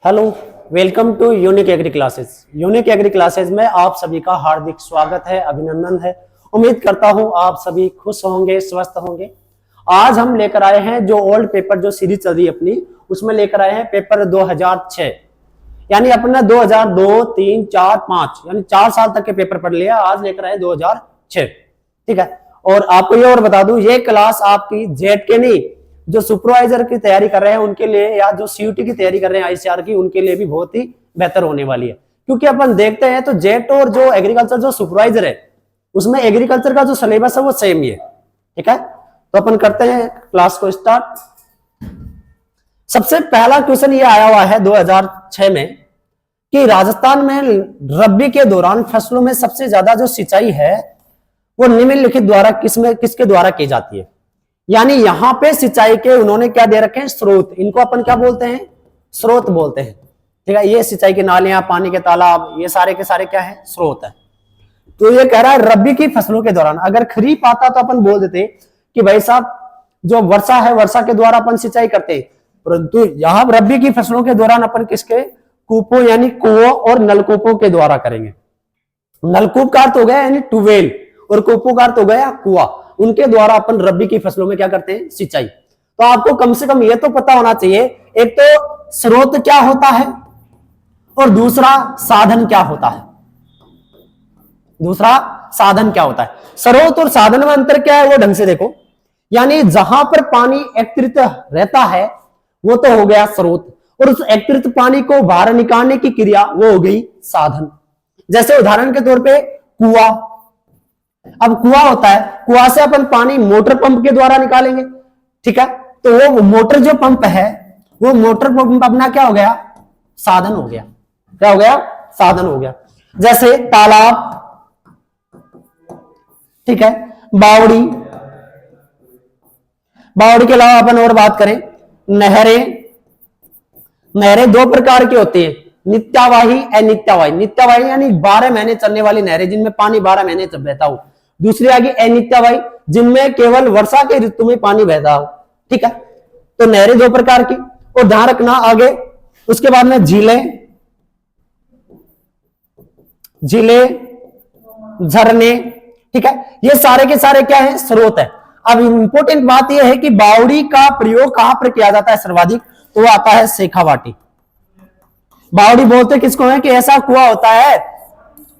Hello, welcome to unique agri classes. Unique agri classes में आप सभी का हार्दिक स्वागत है, अभिनंदन है। उम्मीद करता हूं आप सभी खुश होंगे, स्वस्थ होंगे। आज हम लेकर आए हैं जो ओल्ड पेपर जो सीरीज चल रही है अपनी, उसमें लेकर आए हैं पेपर 2006, यानी अपना 2002, 3, 4, 5 यानी 4 साल तक के पेपर पढ़ लिया। आज लेकर आए 2006, ठीक है। और आपको ये और बता दूं, ये क्लास आपकी जेट के नहीं, जो सुपरवाइजर की तैयारी कर रहे हैं उनके लिए, या जो सीयूटी की तैयारी कर रहे हैं आईसीआर की, उनके लिए भी बहुत ही बेहतर होने वाली है। क्योंकि अपन देखते हैं तो जेट और जो एग्रीकल्चर जो सुपरवाइजर है उसमें एग्रीकल्चर का जो सिलेबस है वो सेम ही है, ठीक है। तो अपन करते हैं क्लास को स्टार्ट। सबसे पहला क्वेश्चन ये आया हुआ है 2006 में कि राजस्थान में रबी के दौरान फसलों में सबसे ज्यादा जो सिंचाई है वो निम्नलिखित द्वारा किसके द्वारा की जाती है। यानी यहां पे सिंचाई के उन्होंने क्या दे रखे हैं, स्रोत। इनको अपन क्या बोलते हैं, स्रोत बोलते हैं, ठीक है। ये सिंचाई की नालियां, पानी के तालाब, ये सारे के सारे क्या है, स्रोत है। तो ये कह रहा है रबी की फसलों के दौरान। अगर खरीफ आता तो अपन बोल देते कि भाई साहब जो वर्षा है, वर्षा के द्वारा अपन सिंचाई करते हैं, परंतु यहां रबी की फसलों के दौरान अपन किसके, कूपों यानी कुओं और नलकूपों के द्वारा करेंगे। नलकूप का अर्थ हो गया यानी ट्यूबवेल, और कूपों का अर्थ हो गया कुआ। उनके द्वारा अपन रबी की फसलों में क्या करते हैं, सिंचाई। तो आपको कम से कम यह तो पता होना चाहिए, एक तो स्रोत क्या होता है और दूसरा साधन क्या होता है। दूसरा साधन क्या होता है, स्रोत और साधन में अंतर क्या है वो ढंग से देखो। यानी जहां पर पानी एकत्रित रहता है वो तो हो गया स्रोत, और उस एकत्रित पानी को बाहर निकालने की क्रिया वो हो गई साधन। जैसे उदाहरण के तौर पे कुआ। अब कुआ होता है, कुआ से अपन पानी मोटर पंप के द्वारा निकालेंगे, ठीक है। तो वो मोटर जो पंप है, वो मोटर पंप अपना क्या हो गया, साधन हो गया। क्या हो गया, साधन हो गया। जैसे तालाब, ठीक है, बावड़ी। बावड़ी के अलावा अपन और बात करें, नहरें। नहरें दो प्रकार की होती है, नित्यावाही, अनित्यावाही। नित्यावाही यानी 12 महीने चलने वाली नहरें जिनमें पानी 12 महीने बहता हो। दूसरी आगे अनित्यावाही, जिनमें केवल वर्षा के ऋतु में पानी बहता हो, ठीक है। तो नहरें दो प्रकार की। और ध्यान रखना आगे, उसके बाद में झीलें, झरने, ठीक है। ये सारे के सारे क्या है, स्रोत है। अब इंपॉर्टेंट बात यह है कि बावड़ी का प्रयोग कहां पर किया जाता है सर्वाधिक, तो वो आता है शेखावाटी। बावड़ी बोलते किसको है कि ऐसा कुआं होता है,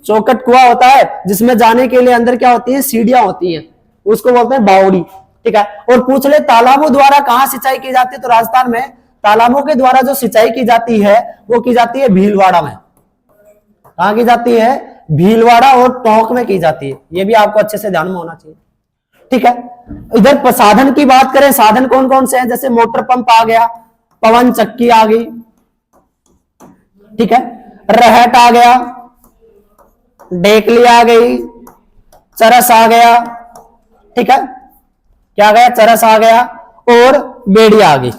चौकट कुआं होता है, जिसमें जाने के लिए अंदर क्या होती है, सीढ़ियां होती हैं, उसको बोलते हैं बावड़ी, ठीक है। और पूछ ले तालाबों द्वारा कहां सिंचाई की जाती है, तो राजस्थान में तालाबों के द्वारा जो सिंचाई की जाती है वो की जाती है भीलवाड़ा में। कहां की जाती है, भीलवाड़ा और टोंक में की जाती है। ये भी आपको अच्छे से ध्यान में होना चाहिए, ठीक है। इधर साधन की बात करें, साधन कौन कौन से हैं, जैसे मोटर पंप आ गया, पवन चक्की आ गई, ठीक है, रहट आ गया, डेकली आ गई, चरस आ गया, ठीक है। क्या आ गया, चरस आ गया, और बेड़ी आ गई।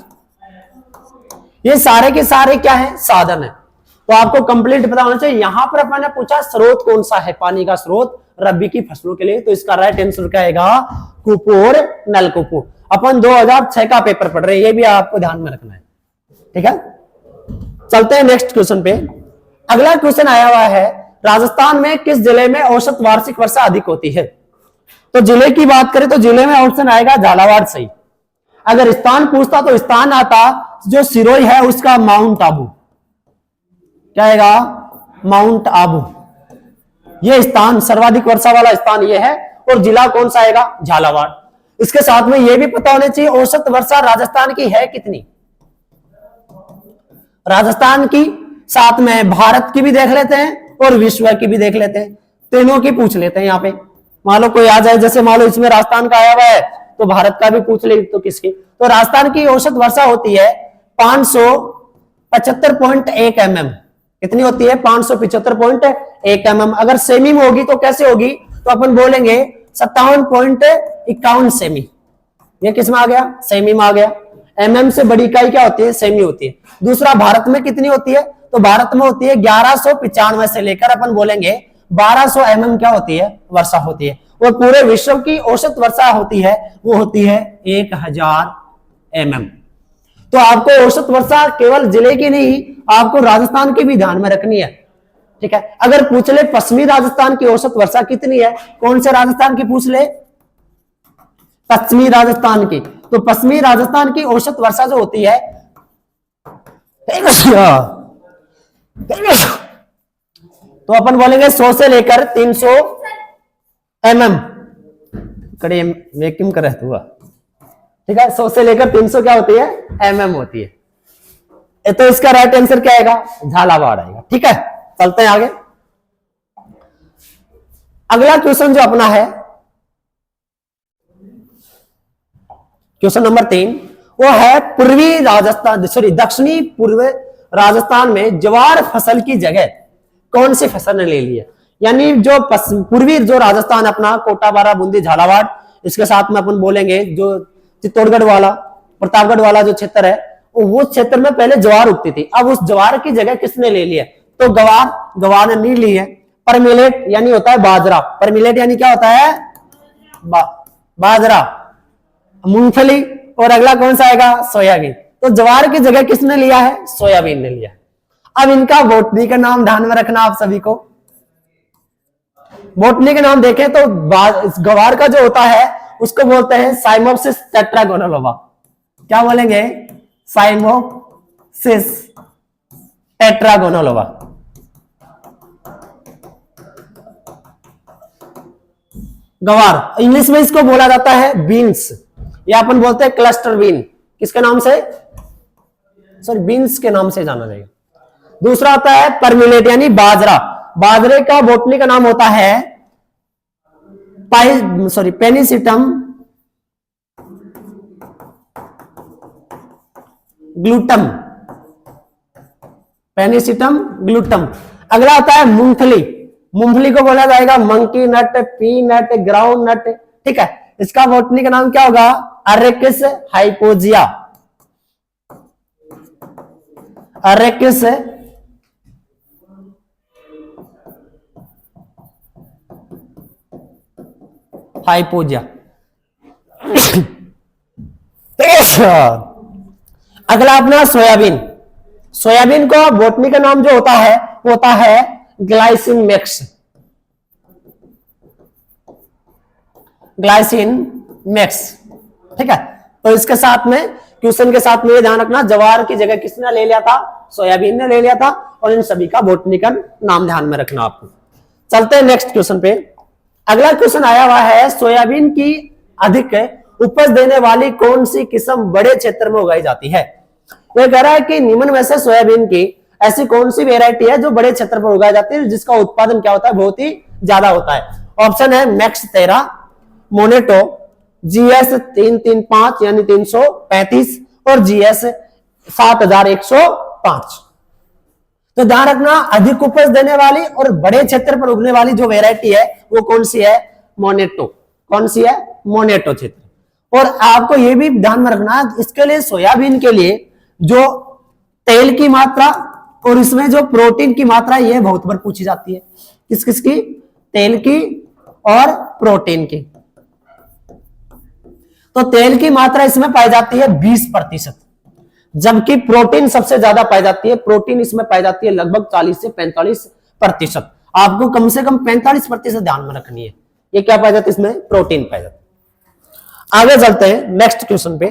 ये सारे के सारे क्या है, साधन है। तो आपको कंप्लीट पता होना चाहिए। यहां पर अपन ने पूछा स्रोत कौन सा है, पानी का स्रोत रबी की फसलों के लिए, तो इसका राइट आंसर क्या आएगा, कूप और नलकूप। अपन 2006 का पेपर पढ़ रहे हैं, ये भी आपको ध्यान में रखना है, ठीक है। चलते हैं नेक्स्ट क्वेश्चन पे। अगला क्वेश्चन आया हुआ है, राजस्थान में किस जिले में औसत वार्षिक वर्षा अधिक होती है। तो जिले की बात करें तो जिले में ऑप्शन आएगा झालावाड़ सही। अगर स्थान पूछता तो स्थान आता, जो सिरोही है उसका माउंट आबू। क्या आएगा, माउंट आबू। यह स्थान सर्वाधिक वर्षा वाला स्थान यह है, और जिला कौन सा आएगा, झालावाड़। इसके साथ में यह भी पता होना चाहिए औसत वर्षा राजस्थान की है कितनी। राजस्थान की साथ में भारत की भी देख लेते हैं और विश्व की भी देख लेते हैं, तीनों की पूछ लेते हैं। यहाँ पे मान लो कोई आ जाए, जैसे मान लो इसमें राजस्थान का आया हुआ है तो भारत का भी पूछ ले तो किसकी। तो राजस्थान की औसत वर्षा होती है 575.1 mm। कितनी होती है, 575.1 mm। अगर सेमी में होगी तो कैसे होगी, तो अपन बोलेंगे 57.51 सेमी। ये किस में आ गया, सेमी में आ गया। mm से बड़ी इकाई क्या होती है, सेमी होती है। दूसरा भारत में कितनी होती है, तो भारत में होती है 1195 से लेकर अपन बोलेंगे 1200 mm क्या होती है, वर्षा होती है। और पूरे विश्व की औसत वर्षा होती है वो होती है 1000 mm। तो आपको औसत वर्षा केवल जिले की नहीं आपको राजस्थान की भी ध्यान में रखनी है, ठीक है। अगर पूछ ले पश्चिमी राजस्थान की औसत वर्षा कितनी है, कौन से राजस्थान की पूछ ले, पश्चिमी राजस्थान की, तो पश्चिमी राजस्थान की औसत वर्षा जो होती है तो अपन बोलेंगे 100 से लेकर 300 mm कड़े मेकिंग कर हुआ, ठीक है। 100 से लेकर 300 क्या होती है, mm होती है। तो इसका राइट आंसर क्या आएगा, झालावाड़ आएगा, ठीक है। चलते हैं आगे। अगला क्वेश्चन जो अपना है क्वेश्चन नंबर 3, वो है पूर्वी राजस्थान सॉरी दक्षिणी पूर्व राजस्थान में ज्वार फसल की जगह कौन सी फसल ने ले ली है। यानी जो पूर्वी जो राजस्थान अपना कोटा, बारा, बूंदी, झालावाड़, इसके साथ में अपन बोलेंगे जो चित्तौड़गढ़ वाला, प्रतापगढ़ वाला जो क्षेत्र है, वो क्षेत्र में पहले ज्वार उगती थी। अब उस ज्वार की जगह किसने ले ली है, तो गवार ने नहीं ली है। पर मिलेट यानी होता है बाजरा, पर मिलेट यानी क्या होता है, बाजरा, मूंगफली, और अगला कौन सा आएगा, सोयाबीन। तो ज्वार की जगह किसने लिया है, सोयाबीन ने लिया। अब इनका बोटनी का नाम ध्यान में रखना आप सभी को। बोटनी के नाम देखें तो गवार का जो होता है उसको बोलते हैं साइमोप्सिस टेट्रागोनोलोबा। क्या बोलेंगे, साइमोप्सिस टेट्रागोनोलोबा। गवार इंग्लिश में इसको बोला जाता है बीन्स, या अपन बोलते हैं क्लस्टर बीन। किसके नाम से, सॉरी बीन्स के नाम से जाना जाएगा। दूसरा आता है परमिलेट यानी बाजरा। बाजरे का बोटनी का नाम होता है पेनिसिटम ग्लूटम, पेनिसिटम ग्लूटम। अगला आता है मूंगफली। मूंगफली को बोला जाएगा मंकी नट, पी नट, ग्राउंड नट, ठीक है। इसका बोटनी का नाम क्या होगा, अरेकिस हाइपोजिया, अरेकिस हाइपोजिया। अगला अपना सोयाबीन। सोयाबीन को बोटनी का नाम जो होता है वो होता है ग्लाइसिन मैक्स, ग्लाइसिन मैक्स, ठीक है। तो इसके साथ में क्वेश्चन के साथ में ये ध्यान रखना, ज्वार की जगह किसने ले लिया था, सोयाबीन ने ले लिया था, और इन सभी का बोटनी का नाम ध्यान में रखना आपको। चलते हैं नेक्स्ट क्वेश्चन पे। अगला क्वेश्चन आया हुआ है, सोयाबीन की अधिक उपज देने वाली कौन सी किस्म बड़े क्षेत्र में उगाई जाती है। यह कह रहा है कि निम्न में से सोयाबीन की ऐसी कौन सी वेरायटी है जो बड़े क्षेत्र पर उगाई जाती है, जिसका उत्पादन क्या होता है, बहुत ही ज्यादा होता है। ऑप्शन है मैक्स 13, मोनेटो, जीएस 335 यानी 335, और जीएस 7105। तो ध्यान रखना, अधिक उपज देने वाली और बड़े क्षेत्र पर उगने वाली जो वेरायटी है वो कौन सी है, मोनेटो। कौन सी है, मोनेटो क्षेत्र। और आपको ये भी ध्यान में रखना, इसके लिए सोयाबीन के लिए जो तेल की मात्रा और इसमें जो प्रोटीन की मात्रा, ये बहुत बार पूछी जाती है। किस किस की, तेल की और प्रोटीन की। तो तेल की मात्रा इसमें पाई जाती है 20%, जबकि प्रोटीन सबसे ज्यादा पाई जाती है। प्रोटीन इसमें पाई जाती है लगभग 40 से 45%। आपको कम से कम 45% ध्यान में रखनी है। ये क्या पाई जाती है, इसमें प्रोटीन पाई जाती है। आगे चलते हैं नेक्स्ट क्वेश्चन पे।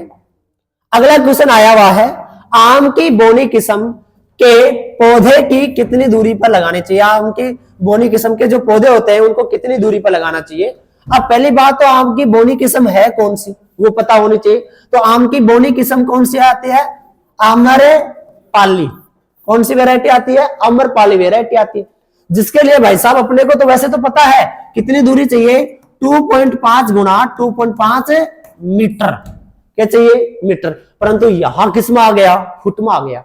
अगला क्वेश्चन आया हुआ है, आम की बोनी किस्म के पौधे की कितनी दूरी पर लगाने चाहिए। आम की बोनी किस्म के जो पौधे होते हैं उनको कितनी दूरी पर लगाना चाहिए। अब पहली बात तो आम की बोनी किस्म है कौन सी, वो पता होनी चाहिए। तो आम की बोनी किस्म कौन सी आती है, आम्रपाली। कौन सी वेरायटी आती है, आम्रपाली वेरायटी आती है। जिसके लिए भाई साहब अपने को तो वैसे तो पता है कितनी दूरी चाहिए, 2.5 गुना 2.5 मीटर। क्या चाहिए, मीटर। परंतु यहां किस में आ गया, फुट में आ गया।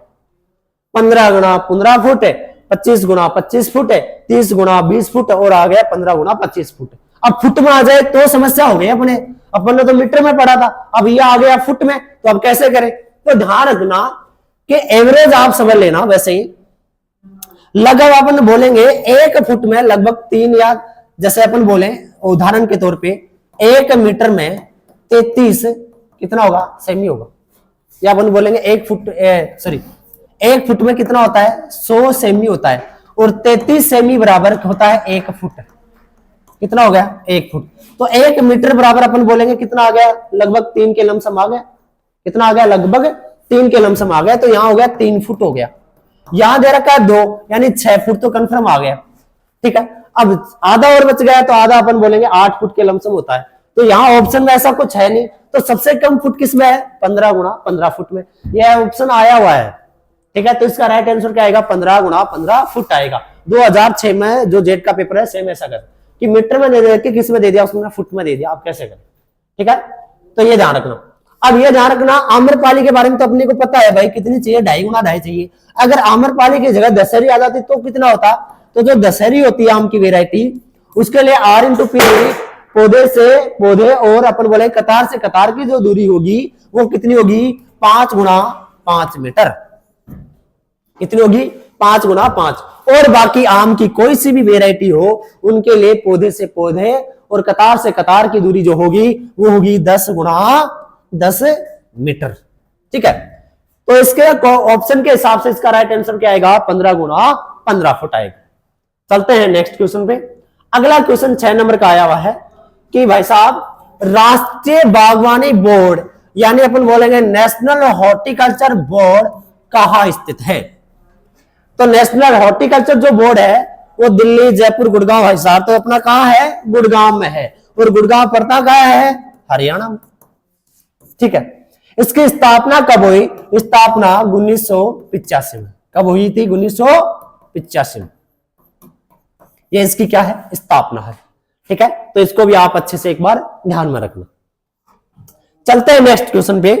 15 गुना 15 फुट है, 25 गुना 25 फुट है, 30 गुना 20 फुट, और आ गया 15 गुना 25 फुट। अब फुट में आ जाए तो समस्या हो गई अपने, अपन ने तो मीटर में पढ़ा था, अब ये आ गया फुट में, तो अब कैसे करें। तो ध्यान रखना कि एवरेज आप समझ लेना। वैसे ही लगभग अपन बोलेंगे 1 फुट में लगभग 3, या जैसे अपन बोले उदाहरण के तौर पे 1 मीटर में 33 कितना होगा, सेमी होगा। या अपन बोलेंगे 1 फुट 1 फुट में कितना होता है 100 सेमी होता है, और 33 सेमी बराबर होता है 1 फुट। कितना हो गया 1 फुट। तो 1 मीटर बराबर अपन बोलेंगे कितना आ गया, लगभग 3 के लमसम आ गया। कितना आ गया, लगभग 3 के लमसम आ गया। तो यहां हो गया 3 फुट हो गया। यहां दे रखा है 2, यानी 6 फुट तो कंफर्म आ गया। ठीक है, अब आधा और बच गया, तो आधा अपन बोलेंगे 8 फुट के लमसम होता है। तो यहाँ ऑप्शन में ऐसा कुछ है नहीं, तो सबसे कम फुट किसमें है 15 गुणा 15 फुट में, यह ऑप्शन आया हुआ है। ठीक है, तो इसका राइट आंसर क्या आएगा 15 गुणा 15 फुट आएगा। 2006 में जो जेट का पेपर है सेम ऐसा कर कि मीटर में दे दे किस में दे दिया, उसने फुट में दे दिया, आप कैसे करें। ठीक है, तो ये ध्यान रखना। अब ये ध्यान रखना, आम्रपाली के बारे में तो अपने को पता है भाई कितनी चाहिए, 2.5 गुना 2.5 चाहिए। अगर आम्रपाली की जगह दशहरी आ जाती तो कितना होता, तो जो दशहरी होती है आम की वेराइटी, उसके लिए R इंटू पी दूरी, पौधे से पौधे और अपन बोले कतार से कतार की जो दूरी होगी वो कितनी होगी 5 गुणा 5 मीटर। कितनी होगी 5 गुणा 5। और बाकी आम की कोई सी भी वेराइटी हो उनके लिए पौधे से पौधे और कतार से कतार की दूरी जो होगी वो होगी 10 गुणा 10 मीटर। ठीक है, तो इसके ऑप्शन के हिसाब से इसका राइट आंसर क्या आएगा 15 गुणा 15 फुट आएगा। चलते हैं नेक्स्ट क्वेश्चन पे। अगला क्वेश्चन 6 नंबर का आया हुआ है कि भाई साहब राष्ट्रीय बागवानी बोर्ड यानी अपन बोलेंगे नेशनल हॉर्टिकल्चर बोर्ड कहां स्थित है। तो नेशनल हॉर्टिकल्चर जो बोर्ड है वो दिल्ली जयपुर गुड़गांव है साहब, तो अपना कहां है गुड़गांव में है, और गुड़गांव पड़ता कहां है हरियाणा में। ठीक है, इसकी स्थापना कब हुई, स्थापना 1985 में। कब हुई थी 1985 में। ये इसकी क्या है स्थापना है। ठीक है, तो इसको भी आप अच्छे से एक बार ध्यान में रखना। चलते हैं नेक्स्ट क्वेश्चन पे।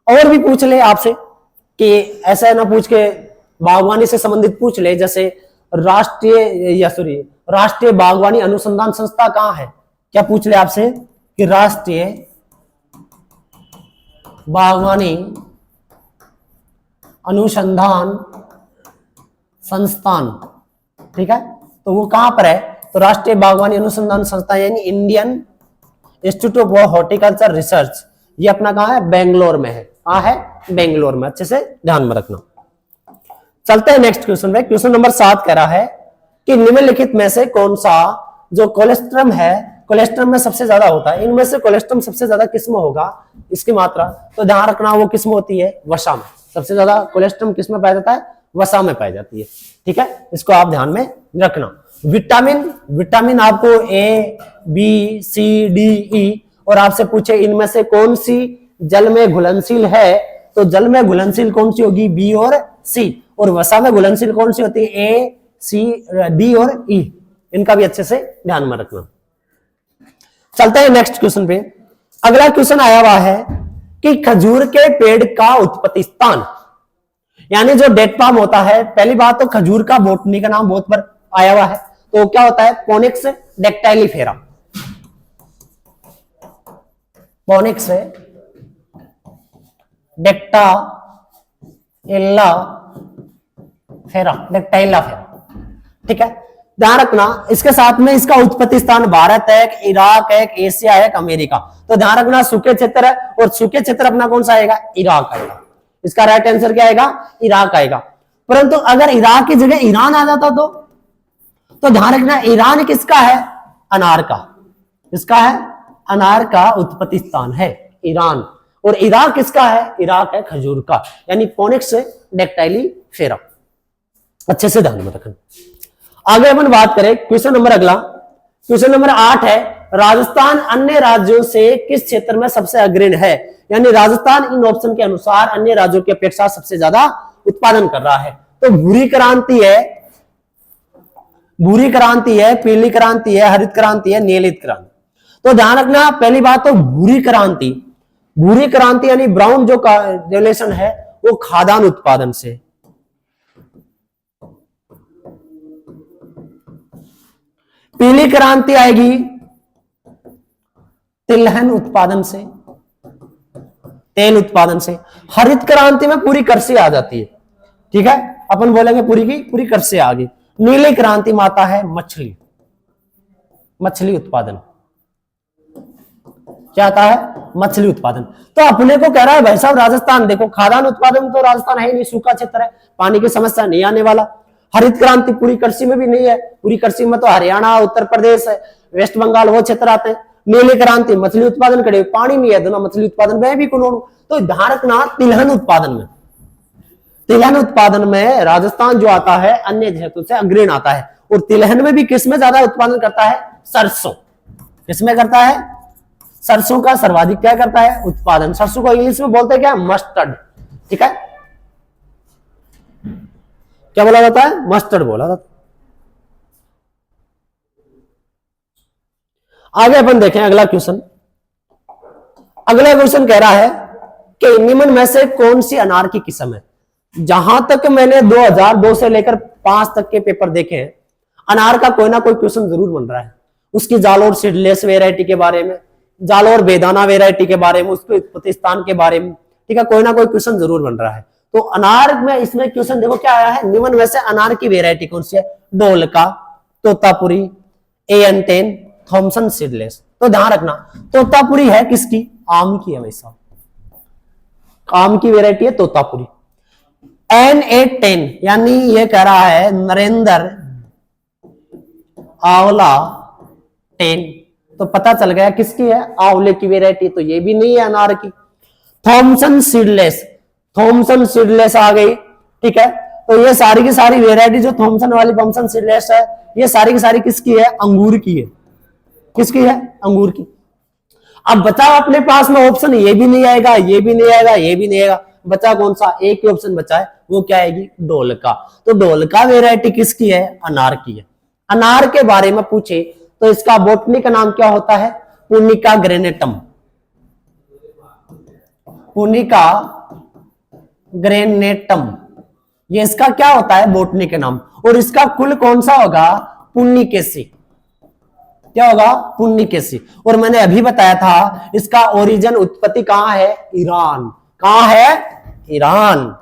और भी पूछ ले आपसे कि ऐसा ना पूछ के बागवानी से संबंधित पूछ ले, जैसे राष्ट्रीय बागवानी अनुसंधान संस्था कहां है, क्या पूछ ले आपसे कि राष्ट्रीय बागवानी अनुसंधान संस्थान। ठीक है, तो वो कहां पर है, तो राष्ट्रीय बागवानी अनुसंधान संस्थान यानी Indian institute of horticulture research, ये अपना कहां है बेंगलोर में है। कहां है बेंगलोर में, अच्छे से ध्यान में रखना। चलते हैं नेक्स्ट क्वेश्चन में। क्वेश्चन नंबर 7 कह रहा है कि निम्नलिखित में से कौन सा जो कोलेस्ट्रम है, कोलेस्ट्रम में सबसे ज्यादा होता है, इनमें से कोलेस्ट्रम सबसे ज्यादा किस्म होगा इसकी मात्रा, तो ध्यान रखना वो किस्म होती है वसा में। सबसे ज्यादा कोलेस्ट्रम किस में पाया जाता है वसा में पाई जाती है। ठीक है, इसको आप ध्यान में रखना। विटामिन आपको A B C D E, और आपसे पूछे इनमें से कौन सी जल में घुलनशील है, तो जल में घुलनशील कौन सी होगी बी और सी, और वसा में घुलनशील कौन सी होती है ए सी डी और ई। इनका भी अच्छे से ध्यान में रखना। चलते हैं नेक्स्ट क्वेश्चन पे। अगला क्वेश्चन आया हुआ है कि खजूर के पेड़ का उत्पत्ति स्थान, यानी जो डेट पाम होता है, पहली बात तो खजूर का बोटनी का नाम बहुत पर आया हुआ है, तो क्या होता है पोनिक्स डेक्टाइलिफेरा। पोनिक्स डेक्टाइलाफेरा। ठीक है, ध्यान रखना। इसके साथ में इसका उत्पत्ति स्थान भारत है, इराक है, एशिया है, अमेरिका। तो ध्यान रखना सूखे क्षेत्र है, और सूखे क्षेत्र अपना कौन सा आएगा इराक आएगा। इसका राइट आंसर क्या आएगा इराक आएगा। परंतु अगर इराक की जगह ईरान आ जाता तो ध्यान रखना ईरान किसका है अनार का, इसका है अनार का उत्पत्ति स्थान है ईरान, और इराक किसका है इराक है खजूर का, यानी पोनिक्स डेक्टाइलिफेरा। अच्छे से ध्यान में रखना। आगे अपन बात करें क्वेश्चन नंबर अगला, क्वेश्चन नंबर 8 है राजस्थान अन्य राज्यों से किस क्षेत्र में सबसे अग्रणी है, यानी राजस्थान इन ऑप्शन के अनुसार अन्य राज्यों की अपेक्षा सबसे ज्यादा उत्पादन कर रहा है। तो भूरी क्रांति है, पीली क्रांति है, हरित क्रांति है, नीलित क्रांति। तो ध्यान रखना पहली बात तो भूरी क्रांति यानी ब्राउन जो रिलेशन है वो खाद्यान्न उत्पादन से, पीली क्रांति आएगी तिलहन उत्पादन से, तेल उत्पादन से, हरित क्रांति में पूरी कृषि आ जाती है। ठीक है, अपन बोलेंगे पूरी की पूरी कृषि आ गई। नीली क्रांति माता है मछली उत्पादन। क्या आता है? मछली उत्पादन। तो अपने को कह रहा है भाई साहब राजस्थान देखो, खाद्यान्न उत्पादन तो राजस्थान है ही नहीं, सूखा क्षेत्र है, पानी की समस्या नहीं आने वाला। हरित क्रांति पूरी कृषि में भी नहीं है, पूरी कृषि में तो हरियाणा, उत्तर प्रदेश है, वेस्ट बंगाल वो क्षेत्र आते हैं। नीली क्रांति मछली उत्पादन करे, पानी नहीं है दोनों, मछली उत्पादन में भी कौन। तो ध्यान रखना, तिलहन उत्पादन में, तिलहन उत्पादन में राजस्थान जो आता है अन्य क्षेत्रों से अग्रणी आता है। और तिलहन में भी किसमें ज्यादा उत्पादन करता है? सरसों। किसमें करता है? सरसों का सर्वाधिक क्या करता है? उत्पादन। सरसों को इंग्लिश में बोलते हैं क्या? मस्टर्ड। ठीक है, क्या बोला जाता है? मस्टर्ड बोला जाता है। आगे अपन देखें अगला क्वेश्चन। अगला क्वेश्चन कह रहा है कि निम्न में से कौन सी अनार की किस्म है? जहां तक मैंने 2002 से लेकर 5 तक के पेपर देखे हैं, अनार का कोई ना कोई क्वेश्चन जरूर बन रहा है। उसकी जालोर सीडलेस वेराइटी के बारे में, जालोर बेदाना वेराइटी के बारे में, उसके उत्पत्ति स्थान के बारे में, ठीक है, कोई ना कोई क्वेश्चन जरूर बन रहा है। तो अनार में इसमें क्वेश्चन देखो क्या आया है, निम्न में से अनार की वेराइटी कौन सी है? Dholka, Totapuri, AN10, Thompson seedless. तो ध्यान रखना, तोतापुरी है किसकी? आम की है भाई साहब, आम की वेराइटी है तोतापुरी। NA10 यानी ये कह रहा है नरेंद्र आंवला 10, तो पता चल गया किसकी है? आंवले की वेराइटी। तो ये भी नहीं है अनार की। थॉमसन सीडलेस, थॉमसन सीडलेस आ गई, ठीक है। तो ये सारी की सारी वेराइटी जो थॉमसन वाली थॉमसन सीडलेस है, ये सारी की सारी किसकी है? अंगूर की है। किसकी है? अंगूर की। अब बचा अपने पास में ऑप्शन, ये भी नहीं आएगा, ये भी नहीं आएगा, ये भी नहीं आएगा, बचा कौन सा? एक ही ऑप्शन बचा है, वो क्या आएगी? ढोलका। तो ढोलका वेराइटी किसकी है? अनार की है। अनार के बारे में पूछे तो इसका बोटनी का नाम क्या होता है? पुनिका ग्रेनेटम, पुनिका ग्रेनेटम, ये इसका क्या होता है? बोटनी के नाम। और इसका कुल कौन सा होगा? पुन्निकेसी। क्या होगा? पुन्निकेसी। और मैंने अभी बताया था इसका ओरिजिन, उत्पत्ति कहां है? ईरान। कहां है? ईरान।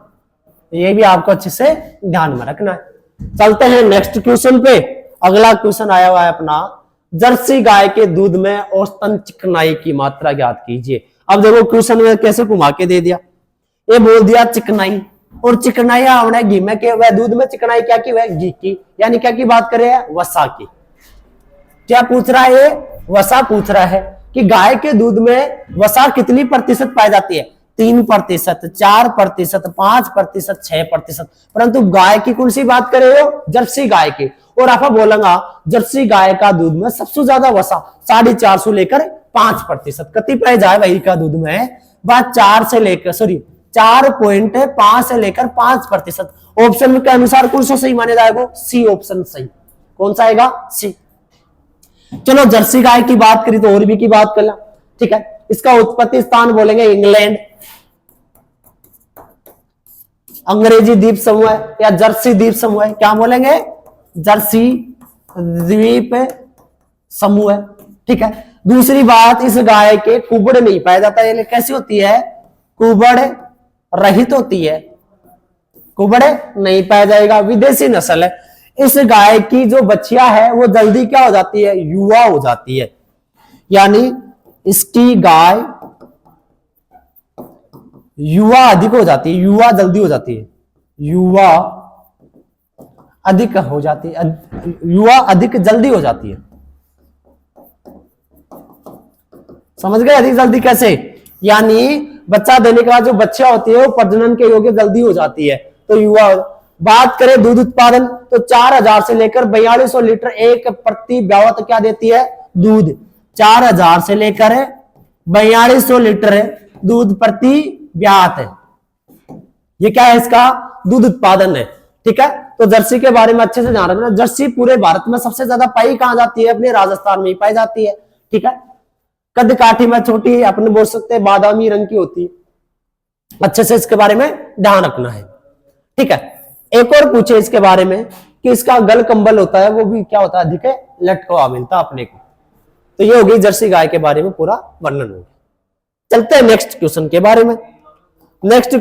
ये भी आपको अच्छे से ध्यान में रखना है। चलते हैं नेक्स्ट क्वेश्चन पे। अगला क्वेश्चन आया हुआ है अपना, जर्सी गाय के दूध में औसतन चिकनाई की मात्रा ज्ञात कीजिए। अब देखो क्वेश्चन में कैसे घुमा के दे दिया, ये बोल दिया चिकनाई, और चिकनाई हमने घी में के वह दूध में चिकनाई क्या की? वह घी की, यानी क्या की बात करें? वसा की। क्या पूछ रहा है? वसा पूछ रहा है कि गाय के दूध में वसा कितनी प्रतिशत पाई जाती है? 3%, 4%, 5%, 6%। परंतु गाय की कौन सी बात कर रहे हो? जर्सी गाय की। और आप बोलेगा जर्सी गाय का दूध में सबसे ज्यादा वसा 450 लेकर 5%। कति पाई जाए वही का दूध में? बात 4.5 से लेकर 5%। ऑप्शन के अनुसार कौन सा सही माने जाएगा? सी ऑप्शन सही। कौन सा आएगा? सी। चलो जर्सी गाय की बात करी तो और भी की बात कर ला, ठीक है। इसका उत्पत्ति स्थान बोलेंगे इंग्लैंड, अंग्रेजी द्वीप समूह या जर्सी द्वीप समूह, क्या बोलेंगे? जर्सी द्वीप समूह, ठीक है। दूसरी बात, इस गाय के कुबड़ नहीं पाया जाता है। कैसी होती है? कुबड़ रहित होती है, कुबड़ नहीं पाया जाएगा, विदेशी नस्ल है। इस गाय की जो बच्चिया है वो जल्दी क्या हो जाती है? युवा हो जाती है, यानी इसकी गाय युवा अधिक हो जाती है, युवा जल्दी हो जाती है, युवा अधिक हो जाती है, युवा अधिक जल्दी हो जाती है। समझ गए? अधिक जल्दी कैसे? यानी बच्चा देने के बाद जो बच्चा होती है वो प्रजनन के योग्य जल्दी हो जाती है, तो युवा। बात करें दूध उत्पादन तो 4000 से लेकर 4200 लीटर एक प्रति ब्यावत क्या देती है? दूध। 4000 से लेकर 4200 लीटर दूध प्रति ब्यात है। ये क्या है? इसका दूध उत्पादन है, ठीक है। तो जर्सी के बारे में अच्छे से ध्यान रखना। जर्सी पूरे भारत में सबसे ज्यादा पाई कहां जाती है? अपने राजस्थान में ही पाई जाती है, ठीक है। कद काठी में छोटी, अपने बोल सकते हैं बादामी रंग की होती है। अच्छे से इसके बारे में ध्यान रखना है, ठीक है। एक और पूछे इसके बारे में कि इसका गल कंबल होता है वो भी क्या होता है? अधिक है, लटका मिलता अपने को। तो ये हो गई जर्सी गाय के बारे में पूरा वर्णन हो गया। चलते हैं नेक्स्ट क्वेश्चन के बारे में। नेक्स्ट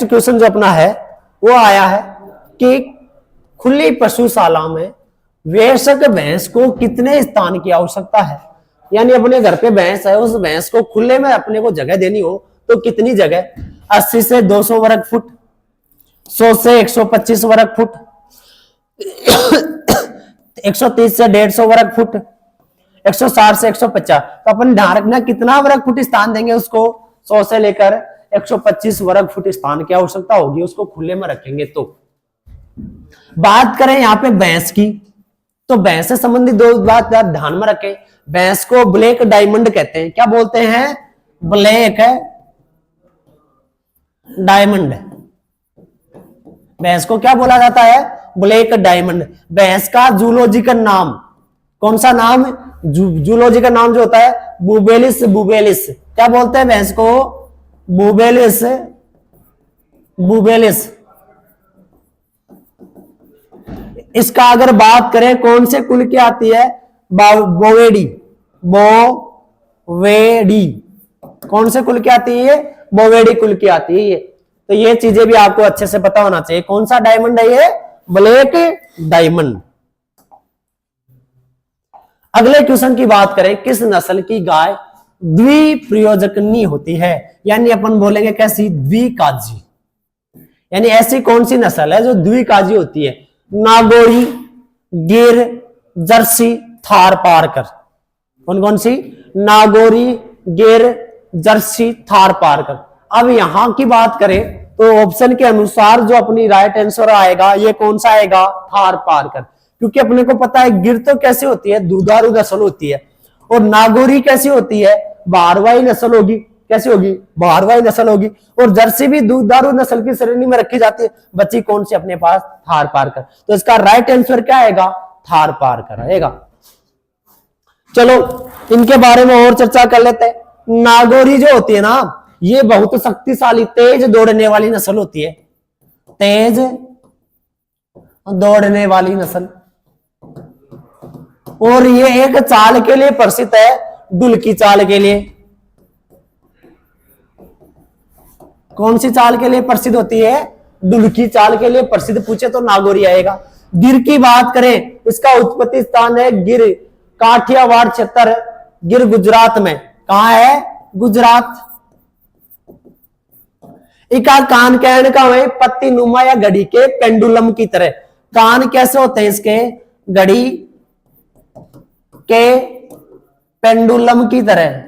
क्वेश्चन जो अपना है वो आया है कि खुली पशुशाला में वयस्क भैंस को कितने स्थान की आवश्यकता है? यानी अपने घर पे भैंस है, उस भैंस को खुले में अपने को जगह देनी हो तो कितनी जगह? 80 से 200 वर्ग फुट, 100 से 125 वर्ग फुट, 130 से 150 वर्ग फुट, 160 से 150। तो अपन ध्यान रखना कितना वर्ग फुट स्थान देंगे उसको, 100 से लेकर 125 वर्ग फुट स्थान की आवश्यकता होगी उसको खुले में रखेंगे तो। बात करें यहाँ पे भैंस की, तो भैंस से संबंधित दो बात ध्यान में रखें। भैंस को ब्लैक डायमंड कहते हैं। क्या बोलते हैं? Black diamond. भैंस को क्या बोला जाता है? Black diamond. भैंस का जूलॉजिकल नाम, कौन सा नाम? जूलॉजिकल नाम जो होता है बुबेलिस। बुबेलिस क्या बोलते हैं भैंस को? बुबेलिस। बुबेलिस। इसका अगर बात करें कौन से कुल की आती है? बोवेडी। बोवेडी कौन से कुल की आती है? बोवेडी कुल की आती है ये। तो ये चीजें भी आपको अच्छे से पता होना चाहिए। कौन सा डायमंड है ये? Black diamond. अगले क्वेश्चन की बात करें, किस नस्ल की गाय द्विप्रयोजकनी होती है? यानी अपन बोलेंगे कैसी? द्विकाजी। यानी ऐसी कौन सी नस्ल है जो द्विकाजी होती है? नागौरी, गिर, जर्सी, थार पारकर। कौन कौन सी? नागौरी, गिर, जर्सी, थार पारकर। अब यहां की बात करें तो ऑप्शन के अनुसार जो अपनी राइट आंसर आएगा ये कौन सा आएगा? थार पारकर। क्योंकि अपने को पता है गिर तो कैसे होती है? दुधारू नस्ल होती है। और नागौरी कैसी होती है? भारवाही नस्ल होगी। कैसी होगी? भारवाही नस्ल होगी। और जर्सी भी दुधारू नस्ल की श्रेणी में रखी जाती है। बच्ची कौन सी अपने पास? थार पारकर। तो इसका राइट आंसर क्या आएगा? थार पारकर आएगा। चलो इनके बारे में और चर्चा कर लेते हैं। नागौरी जो होती है ना, ये बहुत शक्तिशाली तेज दौड़ने वाली नस्ल होती है। तेज दौड़ने वाली नस्ल। और ये एक चाल के लिए प्रसिद्ध है, डुलकी चाल के लिए। कौन सी चाल के लिए प्रसिद्ध होती है? डुलकी चाल के लिए प्रसिद्ध। पूछे तो नागौरी आएगा। गिर की बात करें, इसका उत्पत्ति स्थान है गिर, काठियावाड़ क्षेत्र, गिर गुजरात में। कहां है? गुजरात। इका कान कहने का वही पत्ती नुमा या घड़ी के पेंडुलम की तरह। कान कैसे होते हैं इसके? घड़ी के पेंडुलम की तरह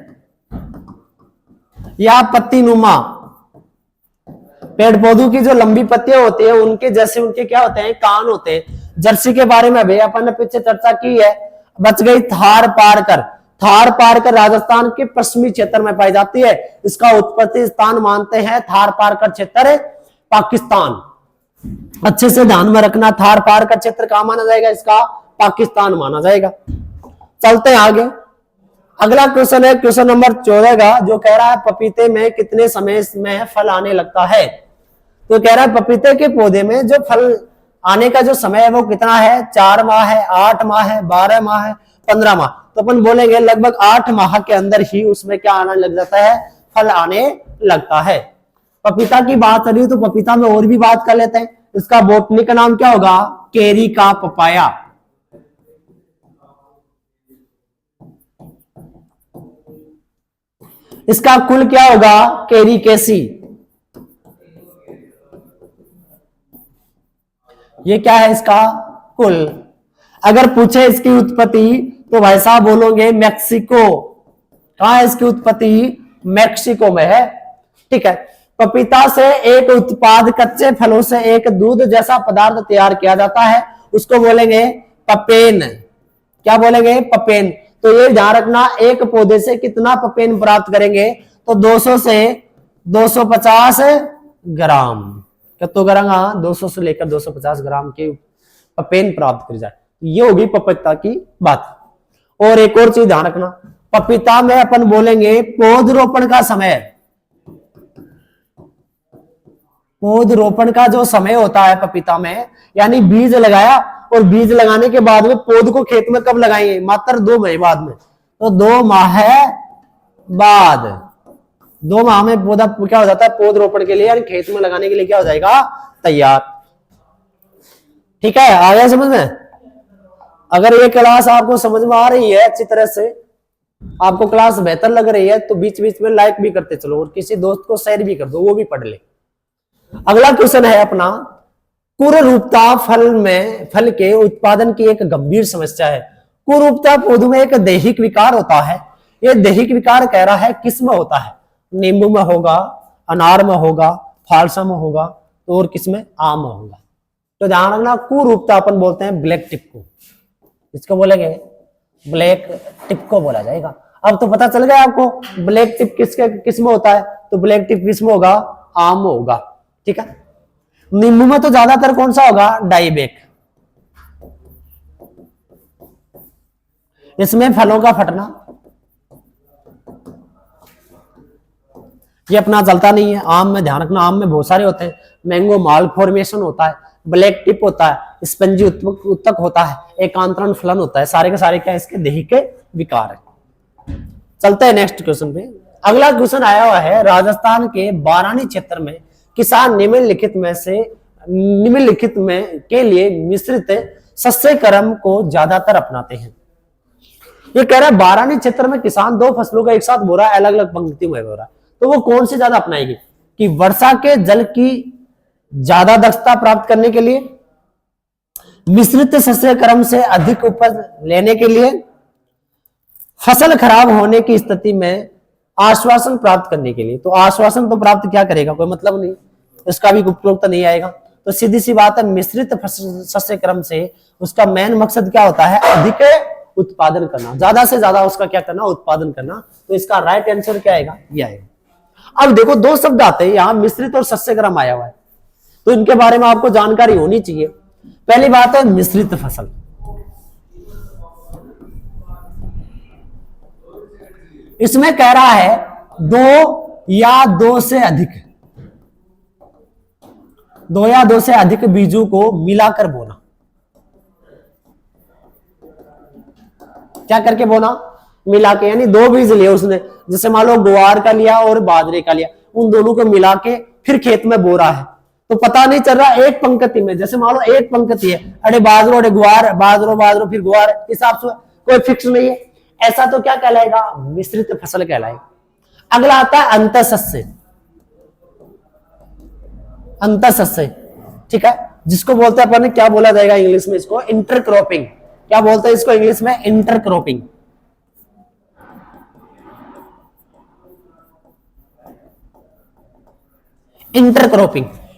या पत्ती नुमा। पेड़ पौधों की जो लंबी पत्तियां होती है उनके जैसे उनके क्या होते हैं? कान होते हैं। जर्सी के बारे में भी अपन ने पीछे चर्चा की है। बच गई थार पारकर। थार पारकर राजस्थान के पश्चिमी क्षेत्र में पाई जाती है। इसका उत्पत्ति स्थान मानते हैं थार पारकर क्षेत्र पाकिस्तान। अच्छे से ध्यान में रखना, थार पारकर क्षेत्र कहां माना जाएगा? इसका पाकिस्तान माना जाएगा। चलते हैं आगे। अगला क्वेश्चन है क्वेश्चन नंबर 14 का, जो कह रहा है पपीते में कितने समय में फल आने लगता है? तो कह रहा है पपीते के पौधे में जो फल आने का जो समय है वो कितना है? 4 माह है, 8 माह है, 12 माह है, 15 माह। तो अपन बोलेंगे लगभग 8 माह के अंदर ही उसमें क्या आने लग जाता है? फल आने लगता है। पपीता की बात करी तो पपीता में और भी बात कर लेते हैं। इसका बोटनी का नाम क्या होगा? केरी का पपाया। इसका कुल क्या होगा? कैरिकेसी। ये क्या है इसका कुल? अगर पूछे इसकी उत्पत्ति तो भाई साहब बोलोगे मैक्सिको। कहां है इसकी उत्पत्ति? मैक्सिको में है। ठीक है। पपीता से एक उत्पाद कच्चे फलों से एक दूध जैसा पदार्थ तैयार किया जाता है, उसको बोलेंगे पपेन। क्या बोलेंगे? पपेन। तो ये ध्यान रखना, एक पौधे से कितना पपेन प्राप्त करेंगे? तो 200 से 250 ग्राम। कितना ग्राम? 200 से लेकर 250 ग्राम के पपेन प्राप्त कर जाए। ये होगी पपीता की बात। और एक और चीज ध्यान रखना, पपीता में अपन बोलेंगे पौधरोपण का समय। पौधरोपण का जो समय होता है पपीता में, यानी बीज लगाया और बीज लगाने के बाद में पौध को खेत में कब लगाएंगे? मात्र 2 महीने बाद में। तो 2 माह बाद, 2 माह में पौधा क्या हो जाता है? पौधरोपण के लिए यानी खेत में लगाने के लिए क्या हो जाएगा? तैयार। ठीक है, आ गया समझ में? अगर ये क्लास आपको समझ में आ रही है अच्छी तरह से, आपको क्लास बेहतर लग रही है, तो बीच बीच में लाइक भी करते चलो और किसी दोस्त को शेयर भी कर दो, वो भी पढ़ ले। अगला क्वेश्चन है अपना, कुरूपता फल के उत्पादन की एक गंभीर समस्या है। कुरूपता पौधों में एक दैहिक विकार होता है। यह दैहिक विकार कह रहा है किसमें होता है? नींबू में होगा, अनार में होगा, फालसा में होगा, तो और किसमें? आम में होगा। तो ध्यान रखना, कुरूपता अपन बोलते हैं ब्लैक टिप को। इसको बोलेंगे ब्लैक टिप को बोला जाएगा। अब तो पता चल गया आपको ब्लैक टिप किसमें होता है, तो ब्लैक टिप किसमें होगा? आम में होगा। ठीक है। नींबू में तो ज्यादातर कौन सा होगा? डाइबैक। इसमें फलों का फटना, ये अपना चलता नहीं है। आम में ध्यान रखना, आम में बहुत सारे होते हैं। मैंगो माल फॉर्मेशन होता है, ब्लैक टिप होता है, स्पंजी उत्तक होता है, एकांतरण फलन होता है। सारे के सारे क्या इसके दैहिक विकार है। चलते हैं नेक्स्ट क्वेश्चन पे। अगला क्वेश्चन आया हुआ है, राजस्थान के बारानी क्षेत्र में किसान निम्नलिखित में के लिए मिश्रित सस्य क्रम को ज्यादातर अपनाते हैं। ये कह रहा है बारानी क्षेत्र में किसान दो फसलों का एक साथ बो रहा है, अलग अलग पंक्ति में बो रहा है, तो वो कौन सी ज्यादा अपनाएगी? कि वर्षा के जल की ज्यादा दक्षता प्राप्त करने के लिए, मिश्रित सस्य क्रम से अधिक उपज लेने के लिए, फसल खराब होने की स्थिति में आश्वासन प्राप्त करने के लिए। तो आश्वासन तो प्राप्त क्या करेगा, कोई मतलब नहीं, इसका भी उपयोग तो नहीं आएगा। तो सीधी सी बात है, मिश्रित सस्य क्रम से उसका मेन मकसद क्या होता है? अधिक उत्पादन करना, ज्यादा से ज्यादा उसका क्या करना? उत्पादन करना। तो इसका राइट आंसर क्या आएगा? ये आएगा। अब देखो दो शब्द आते हैं यहां, मिश्रित और सस्य क्रम आया हुआ है, तो इनके बारे में आपको जानकारी होनी चाहिए। पहली बात है मिश्रित फसल। इसमें कह रहा है दो या दो से अधिक बीजों को मिलाकर बोना। क्या करके बोना? मिला के, यानी दो बीज लिए उसने, जैसे मान लो ग्वार का लिया और बाजरे का लिया, उन दोनों को मिला के फिर खेत में बो रहा है। तो पता नहीं चल रहा एक पंक्ति में, जैसे मान लो एक पंक्ति है, अरे बाजरो अरे ग्वार, बाजरो फिर ग्वार, हिसाब से कोई फिक्स नहीं है, ऐसा तो क्या कहलाएगा? मिश्रित फसल कहलाएगा। अगला आता है अंतःसस्य। अंतःसस्य, ठीक है, जिसको बोलते हैं अपन, क्या बोला जाएगा इंग्लिश में इसको? इंटरक्रॉपिंग। क्या बोलते हैं इसको इंग्लिश में? इंटरक्रॉपिंग।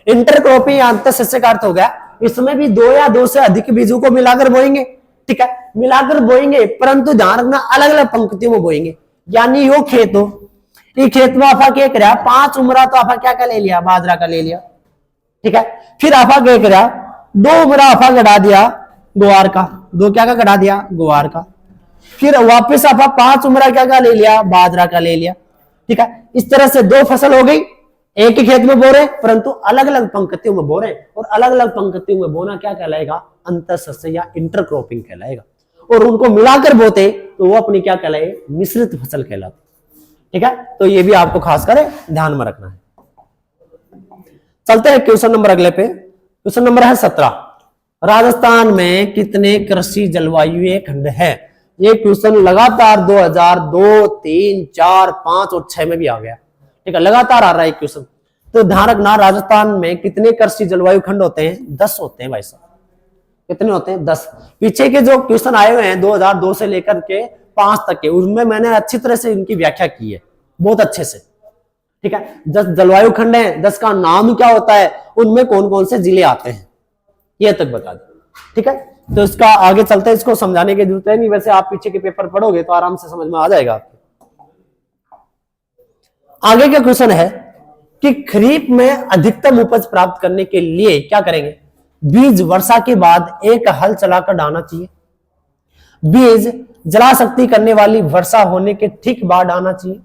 इंटरक्रॉपिंग अंतःसस्य का अर्थ हो गया, इसमें भी दो या दो से अधिक बीजों को मिलाकर बोएंगे। ठीक है, मिलाकर बोएंगे, परंतु ध्यान रखना अलग अलग पंक्तियों में बोएंगे। यानी यो खेत हो, ये खेत में आपा क्या कर 5 उमरा, तो आपा क्या ले लिया? बाजरा का ले लिया। ठीक है, फिर आपा क्या कर 2 उमरा आपा गड़ा दिया ग्वार का, 2 क्या का गड़ा दिया? ग्वार का। फिर वापस आपा 5 उमरा क्या ले लिया? बाजरा का ले लिया। ठीक है, इस तरह से 2 फसल हो गई, एक ही खेत में बो रहे, परंतु अलग अलग पंक्तियों में बो रहे, और अलग अलग पंक्तियों में बोना क्या कहलाएगा? अंतःसस्य या इंटरक्रॉपिंग कहलाएगा। और उनको मिलाकर बोते तो वो अपनी क्या कहलाए? मिश्रित फसल कहलाती। ठीक है, तो ये भी आपको खासकर ध्यान में रखना है। चलते हैं क्वेश्चन नंबर अगले पे। क्वेश्चन नंबर है 17, राजस्थान में कितने कृषि जलवायु खंड है? ये क्वेश्चन लगातार 2002, 3, 4, 5 और 6 में भी आ गया। ठीक है, लगातार आ रहा है क्वेश्चन। तो ध्यान रखना, राजस्थान में कितने कृषि जलवायु खंड होते हैं? 10 होते हैं भाई साहब। कितने होते हैं? 10। पीछे के जो क्वेश्चन आए हुए हैं 2002 से लेकर के 5 तक के, उसमें मैंने अच्छी तरह से इनकी व्याख्या की है, बहुत अच्छे से। ठीक है, 10 जलवायु खंड है, 10 का नाम क्या होता है, उनमें कौन कौन से जिले आते हैं, ये तक बता दें। ठीक है, तो इसका आगे चलते हैं, इसको समझाने की जरूरत है नहीं, वैसे आप पीछे के पेपर पढ़ोगे तो आराम से समझ में आ जाएगा आपको। आगे का क्वेश्चन है कि खरीफ में अधिकतम उपज प्राप्त करने के लिए क्या करेंगे? बीज वर्षा के बाद एक हल चलाकर डालना चाहिए। बीज जलाशक्ति करने वाली वर्षा होने के ठीक बाद डालना चाहिए।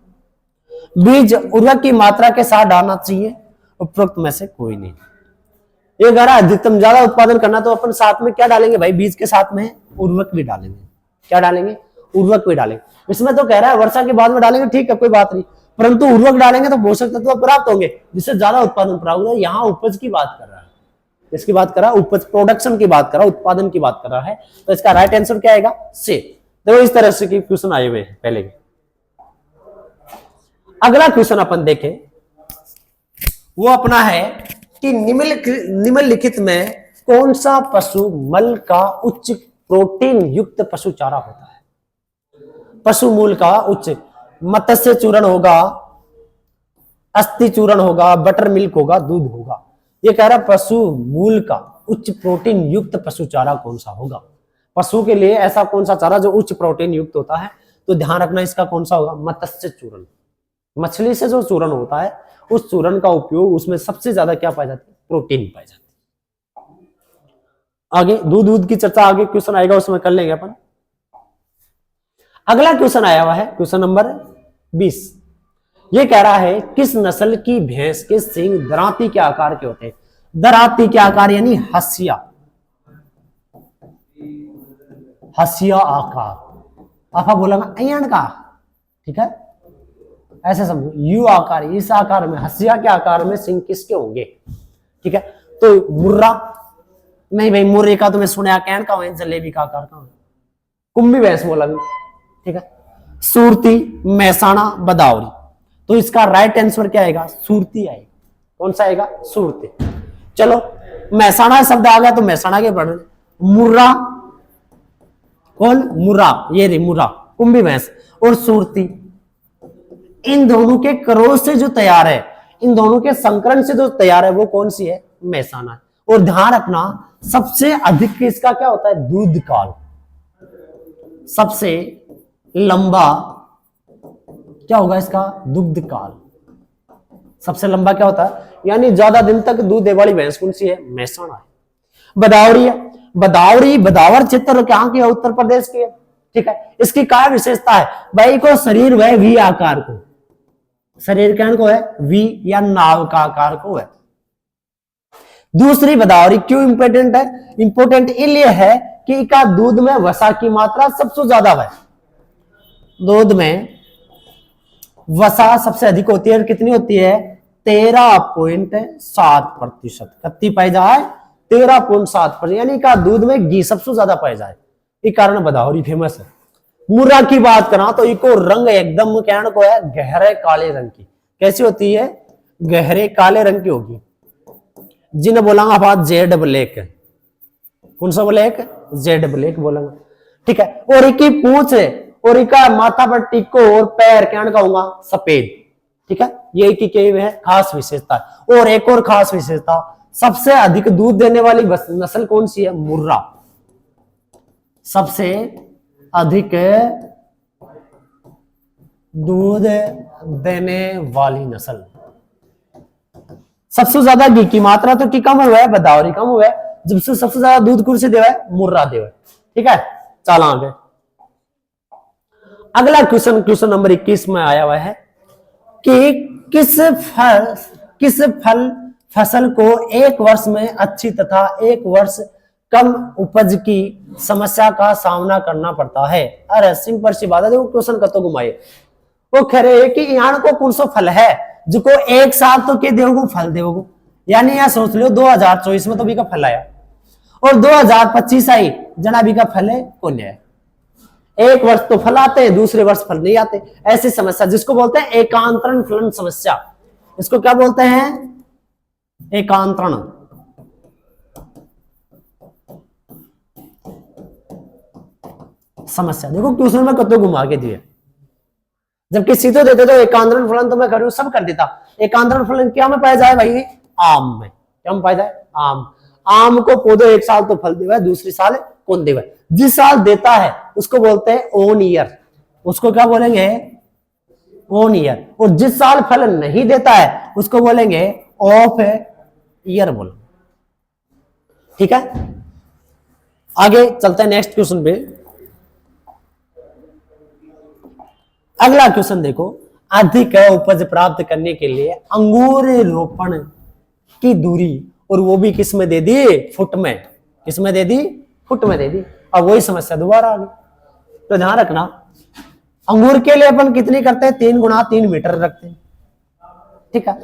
बीज उर्वरक की मात्रा के साथ डालना चाहिए। उपरोक्त में से कोई नहीं। ये कह रहा है अधिकतम ज्यादा उत्पादन करना, तो अपन साथ में क्या डालेंगे भाई? बीज के साथ में उर्वरक भी डालेंगे। क्या डालेंगे? उर्वरक भी डालेंगे। इसमें तो कह रहा है वर्षा के बाद में डालेंगे, ठीक है कोई बात नहीं, परंतु उर्वरक डालेंगे तो पोषक तत्व प्राप्त होंगे, जिससे ज्यादा उत्पादन प्राप्त होगा। यहाँ उपज की बात कर रहा है, इसकी बात कर रहा है, उपज प्रोडक्शन की बात कर रहा है, उत्पादन की बात कर रहा है। तो इसका राइट आंसर क्या आएगा? सी। देखो इस तरह से क्वेश्चन आए हुए हैं पहले के। अगला क्वेश्चन अपन देखें, वो अपना है कि निम्नलिखित में कौन सा पशु मल का उच्च प्रोटीन युक्त पशु चारा होता है? पशु मूल का उच्च, मत्स्य चूर्ण होगा, अस्थि चूर्ण होगा, बटर मिल्क होगा, दूध होगा। ये कह रहा है पशु मूल का उच्च प्रोटीन युक्त पशु चारा कौन सा होगा? पशु के लिए ऐसा कौन सा चारा जो उच्च प्रोटीन युक्त होता है? तो ध्यान रखना इसका कौन सा होगा? मत्स्य चूर्ण। मछली से जो चूर्ण होता है उस चूर्ण का उपयोग, उसमें सबसे ज्यादा क्या पाया जाता है? प्रोटीन पाया जाता है। आगे दूध की चर्चा आगे क्वेश्चन आएगा उसमें कर लेंगे अपन। अगला क्वेश्चन आया हुआ है क्वेश्चन नंबर 20। ये कह रहा है किस नस्ल की भैंस के सींग दरांती के आकार के होते हैं? दरांती के आकार यानी हसिया, हसिया आकार। आपा बोलेगा अयन का, ठीक है, ऐसे समझो, यू आकार, इस आकार में, हसिया के आकार में सींग किसके होंगे? ठीक है, तो मुर्रा नहीं भाई, मुर्रे का तो मैं सुना कैन का हो, जलेबी का आकार का, कुंभी भैंस बोला भी, ठीक है, सूरती, महसाणा, बदावरी। तो इसका राइट आंसर क्या आएगा? सूरती आएगा। कौन सा आएगा? सूरती। चलो महसाणा शब्द आ गया तो महसाणा के पढ़। मुर्रा, कौन? मुर्रा, ये रे मुर्रा, कुंभी भैंस और सूरती, इन दोनों के क्रॉस से जो तैयार है, इन दोनों के संकरण से जो तैयार है वो कौन सी है? महसाणा है। और ध्यान रखना सबसे अधिक इसका क्या होता है? दूध काल। सबसे लंबा क्या होगा इसका? दुग्ध काल। सबसे लंबा क्या होता है? यानी ज्यादा दिन तक दूध देने वाली भैंस कौन सी है? महसाणा है। बदावरी है, बदावरी बदावर क्षेत्र कहां की है? उत्तर प्रदेश की है। ठीक है, इसकी क्या विशेषता है? भाई को शरीर वह वी आकार को, शरीर कहन को है वी या नाव का आकार को है। दूसरी बदावरी क्यों इंपोर्टेंट है? इंपोर्टेंट इसलिए है कि इसका दूध में वसा की मात्रा सबसे ज्यादा है। दूध में वसा सबसे अधिक होती है। कितनी होती है? 13.7%। कितनी पाई जाए? 13.7%। यानी का दूध में घी सबसे ज्यादा पाई जाए, इस कारण बदावरी फेमस है। मुर्रा की बात करा तो इको रंग एकदम कहने को है गहरे काले रंग की। कैसी होती है? गहरे काले रंग की होगी। जिन्हें बोलांगा बात जेड ब्लैक, कौन सा ब्लैक? जेड ब्लैक बोलेंगे। ठीक है, और इनकी पूंछ है और इनका माथा पर टिक्को और पैर कहने का होगा सफेद। ठीक है, ये की है खास विशेषता। और एक और खास विशेषता, सबसे अधिक दूध देने वाली नस्ल कौन सी है? मुर्रा। सबसे अधिक दूध देने वाली नस्ल। सबसे ज्यादा घी की मात्रा तो की कम हुआ है? बदावरी कम हुआ है। जब से सबसे ज्यादा दूध कौन से देवा है? मुर्रा देवा है। ठीक है, चलो आगे। अगला क्वेश्चन, क्वेश्चन नंबर 21 में आया हुआ है कि किस फल फसल को एक वर्ष में अच्छी तथा एक वर्ष कम उपज की समस्या का सामना करना पड़ता है? अरे सिंपल सी बात है, देखो क्वेश्चन कतो घुमाए। वो कह रहे हैं कि यहाँ को कौन सा फल है जिसको एक साल तो के देवगो फल देवगो। यानी यह सोच लो 2024 में तो भी का फल आया और 2025 आई जना भी का फल है कौन है। एक वर्ष तो फल आते हैं, दूसरे वर्ष फल नहीं आते। ऐसी समस्या जिसको बोलते हैं एकांतरण फलन समस्या। इसको क्या बोलते हैं? एकांतरण। समस्या देखो क्वेश्चन में कतो घुमा के दिए, जबकि सीधे देते तो एकांतरण फलन तो मैं करूं सब कर देता। एकांतरण फलन क्या में पाया जाए भाई? आम में। क्या में पाया जाए? आम। आम को पौधे एक साल तो फल देवा है, दूसरी साल कौन देवा है? जिस साल देता है उसको बोलते हैं ओन ईयर। उसको क्या बोलेंगे? Own year. और जिस साल फल नहीं देता है उसको बोलेंगे ऑफ ईयर बोलो। ठीक है, आगे चलते हैं नेक्स्ट क्वेश्चन पे। अगला क्वेश्चन देखो, अधिक उपज प्राप्त करने के लिए अंगूर रोपण की दूरी, और वो भी किस में दे दी? फुट में। किस में दे दी? फुट में दे दी। अब वही समस्या दोबारा आ गई। तो ध्यान रखना, अंगूर के लिए अपन कितनी करते हैं? 3 गुणा 3 मीटर रखते हैं। ठीक है,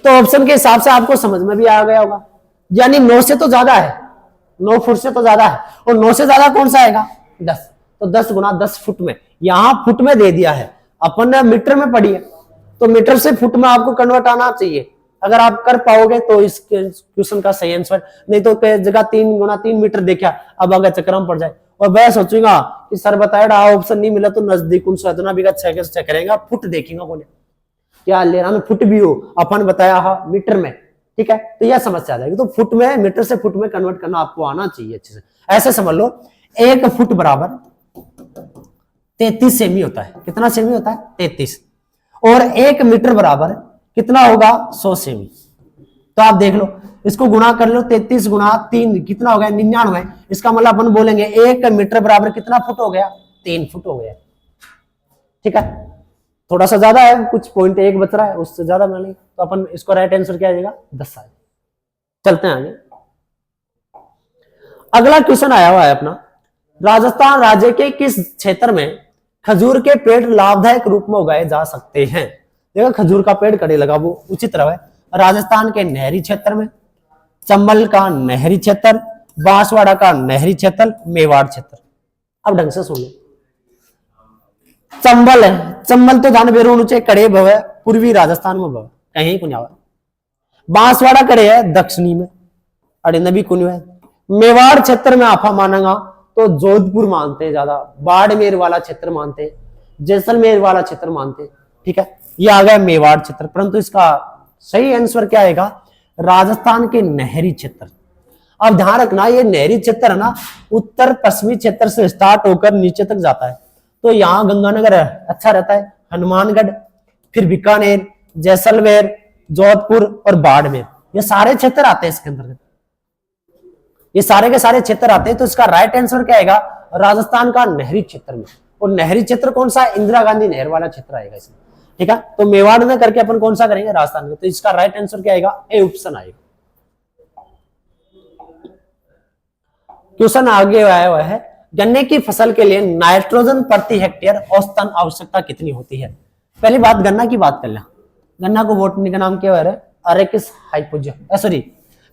तो ऑप्शन के हिसाब से आपको समझ में भी आ गया होगा। यानी 9 से तो ज्यादा है, 9 फुट से तो ज्यादा है, और 9 से ज्यादा कौन सा आएगा 10, तो 10 गुना 10 फुट में, यहां फुट में दे दिया है, अपन ने मीटर में पढ़ी है, तो मीटर से फुट में आपको कन्वर्ट आना चाहिए। अगर आप कर पाओगे तो इस क्वेश्चन का सही आंसर, नहीं तो जगह 3 गुना 3 मीटर देखा, अब अगर चक्कर में पड़ जाए, और मैं सोचूंगा कि सर बताया ऑप्शन नहीं मिला तो नजदीक उन साधना भी चेक करेगा, फुट देखेगा बोले क्या लेना में फुट भी हो, अपन बताया हाँ मीटर में, ठीक है, तो यह समस्या आ जाएगी। तो फुट में, मीटर से फुट में कन्वर्ट करना आपको आना चाहिए अच्छे से। ऐसे समझ लो 1 फुट बराबर 33 सेमी होता है, कितना सेमी होता है 33, और 1 मीटर बराबर कितना होगा 100 सेमी। तो आप देख लो, इसको गुणा कर लो, 33 गुणा 3 कितना हो गया 99, इसका मतलब अपन बोलेंगे 1 मीटर बराबर कितना फुट हो गया 3 फुट हो गया, ठीक है, थोड़ा सा ज्यादा है, कुछ पॉइंट 1 बच रहा है, उससे ज्यादा मिलेगा, तो अपन इसको राइट आंसर क्या आ जाएगा 10 आएगा। चलते हैं आगे। अगला क्वेश्चन आया हुआ है अपना, राजस्थान राज्य के किस क्षेत्र में खजूर के पेड़ लाभदायक रूप में उगाए जा सकते हैं। देखो खजूर का पेड़ कड़े लगा वो उचित रहा है, राजस्थान के नहरी क्षेत्र में, चंबल का नहरी क्षेत्र, बांसवाड़ा का नहरी क्षेत्र, मेवाड़ क्षेत्र। अब ढंग से सुनो, चंबल है, चंबल तो जान बेरू ऊंचे कड़े भव पूर्वी राजस्थान में भव कहीं कुछ, बांसवाड़ा कड़े है दक्षिणी में, अरे नबी कुछ है, मेवाड़ क्षेत्र में आफा मानेगा तो जोधपुर मानते हैं ज्यादा, बाड़मेर वाला क्षेत्र मानते हैं, जैसलमेर वाला क्षेत्र मानते हैं, ठीक है, ये आ गया मेवाड़ क्षेत्र, परंतु इसका सही आंसर क्या आएगा राजस्थान के नहरी क्षेत्र। अब ध्यान रखना ये नहरी क्षेत्र है ना, उत्तर पश्चिमी क्षेत्र से स्टार्ट होकर नीचे तक जाता है, तो यहाँ गंगानगर अच्छा रहता है, हनुमानगढ़, फिर बीकानेर, जैसलमेर, जोधपुर और बाड़मेर, ये सारे क्षेत्र आते हैं इसके अंदर, ये सारे के सारे क्षेत्र आते हैं, तो इसका राइट आंसर क्या आएगा राजस्थान का नहरी क्षेत्र में। और नहरी क्षेत्र कौन सा है, इंदिरा गांधी नहर वाला क्षेत्र आएगा इसमें, ठीक है, तो मेवाड़ में करके अपन कौन सा करेंगे राजस्थान में, तो इसका राइट आंसर क्या आएगा ए ऑप्शन आएगा। क्वेश्चन आगे आया हुआ है, गन्ने की फसल के लिए नाइट्रोजन प्रति हेक्टेयर औसतन आवश्यकता कितनी होती है। पहली बात गन्ना की बात कर लें, गन्ना को बोटनी का नाम क्या है अरेकिस हाइपोजिया, सॉरी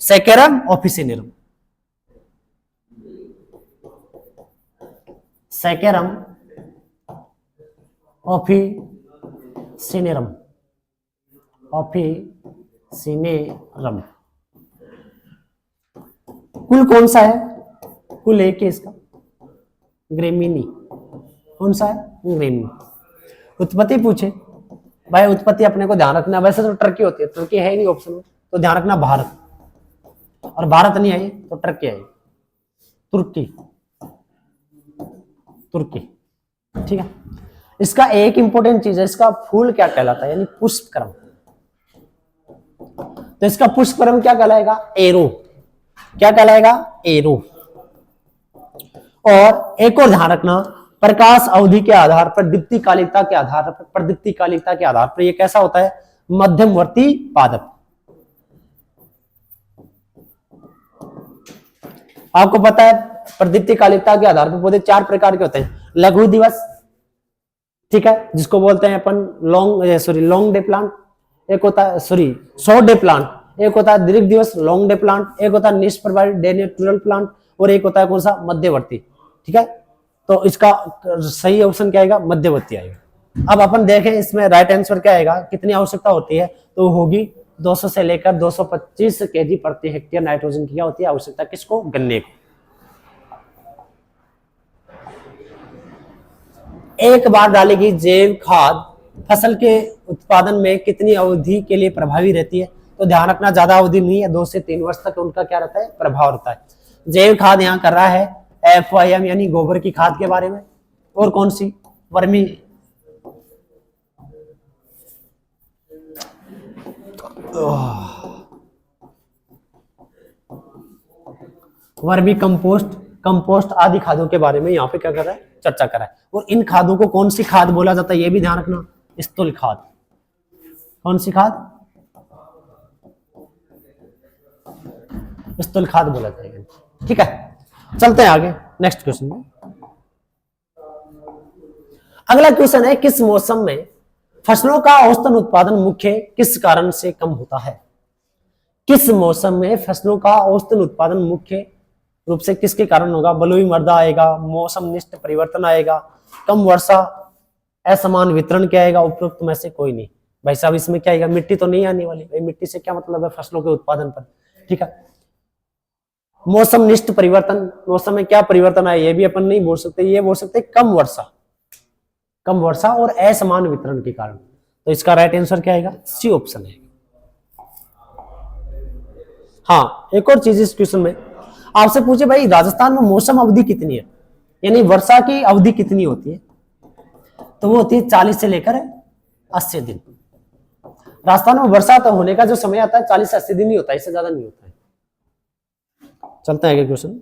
सेकेरम ऑफिसिनेरम, सेकेरम ऑफिसिनेरम, ऑफिसिनेरम। कुल कौन सा है, कुल एक है इसका ग्रेमिनी, कौन सा है ग्रेमिनी। उत्पत्ति पूछे भाई, उत्पत्ति अपने को ध्यान रखना, वैसे तो टर्की होती है, टर्की है ही नहीं ऑप्शन में, तो ध्यान रखना भारत, और भारत नहीं आई तो टर्की आई, तुर्की, तुर्की, ठीक है। इसका एक इंपॉर्टेंट चीज है, इसका फूल क्या कहलाता है, यानी पुष्पक्रम, तो इसका पुष्पक्रम क्या कहलाएगा एरो, क्या कहलाएगा एरो। और एक और ध्यान रखना, प्रकाश अवधि के आधार पर, दीप्तिकालिकता के आधार पर, प्रदीप्तिकालिकता के आधार पर ये कैसा होता है मध्यमवर्ती पादप। आपको पता है प्रदीप्तिकालिकता के आधार पर पौधे 4 प्रकार के होते हैं, लघु दिवस, ठीक है, जिसको बोलते हैं अपन लॉन्ग डे प्लांट, एक होता है शॉर्ट डे प्लांट, एक होता है दीर्घ दिवस लॉन्ग डे प्लांट, एक होता है निष्प्रभावी डे नेचुरल प्लांट, और एक होता है कौन सा मध्यवर्ती, ठीक है। तो इसका सही ऑप्शन क्या आएगा मध्यवर्ती आएगा। अब अपन देखें इसमें राइट आंसर क्या आएगा, कितनी आवश्यकता होती है, तो होगी 200 से लेकर 225 केजी प्रति हेक्टेयर नाइट्रोजन की क्या होती है आवश्यकता, किसको गन्ने को। एक बार डालेगी जैव खाद फसल के उत्पादन में कितनी अवधि के लिए प्रभावी रहती है, तो ध्यान रखना ज्यादा अवधि नहीं है, 2 से 3 वर्ष तक उनका क्या रहता है प्रभाव रहता है। जैव खाद यहाँ कर रहा है FYM यानी गोबर की खाद के बारे में, और कौन सी वर्मी वर्मी कंपोस्ट आदि खादों के बारे में यहाँ पे क्या कर रहा है चर्चा कर रहा है। और इन खादों को कौन सी खाद बोला जाता है ये भी ध्यान रखना, स्थूल खाद, कौन सी खाद स्थूल खाद बोला जाएगा, ठीक है। चलते हैं आगे नेक्स्ट क्वेश्चन में। अगला क्वेश्चन है, किस मौसम में फसलों का औसतन उत्पादन मुख्य किस कारण से कम होता है। किस मौसम में फसलों का औसतन उत्पादन मुख्य रूप से किसके कारण होगा? बलुई मृदा आएगा, मौसम निष्ठ परिवर्तन आएगा, कम वर्षा, असमान वितरण क्या आएगा? उपरोक्त में से कोई नहीं। भाई साहब इसमें क्या आएगा? मिट्टी तो नहीं आने वाली। भाई मिट्टी से क्या मतलब है? फसलों के उत्पादन पर। ठीक है, मौसम निष्ठ परिवर्तन, मौसम में क्या परिवर्तन आए ये भी अपन नहीं बोल सकते, ये बोल सकते कम वर्षा, कम वर्षा और असमान वितरण के कारण। तो इसका राइट आंसर क्या आएगा? सी ऑप्शन है। हाँ, एक और चीज इस क्वेश्चन में आपसे पूछे, भाई राजस्थान में मौसम अवधि कितनी है, यानी वर्षा की अवधि कितनी होती है? तो वो होती है 40 से लेकर 80 दिन। राजस्थान में वर्षा तो होने का जो समय आता है 40 से 80 दिन ही होता है, इससे ज्यादा नहीं होता है। चलते हैं क्वेश्चन।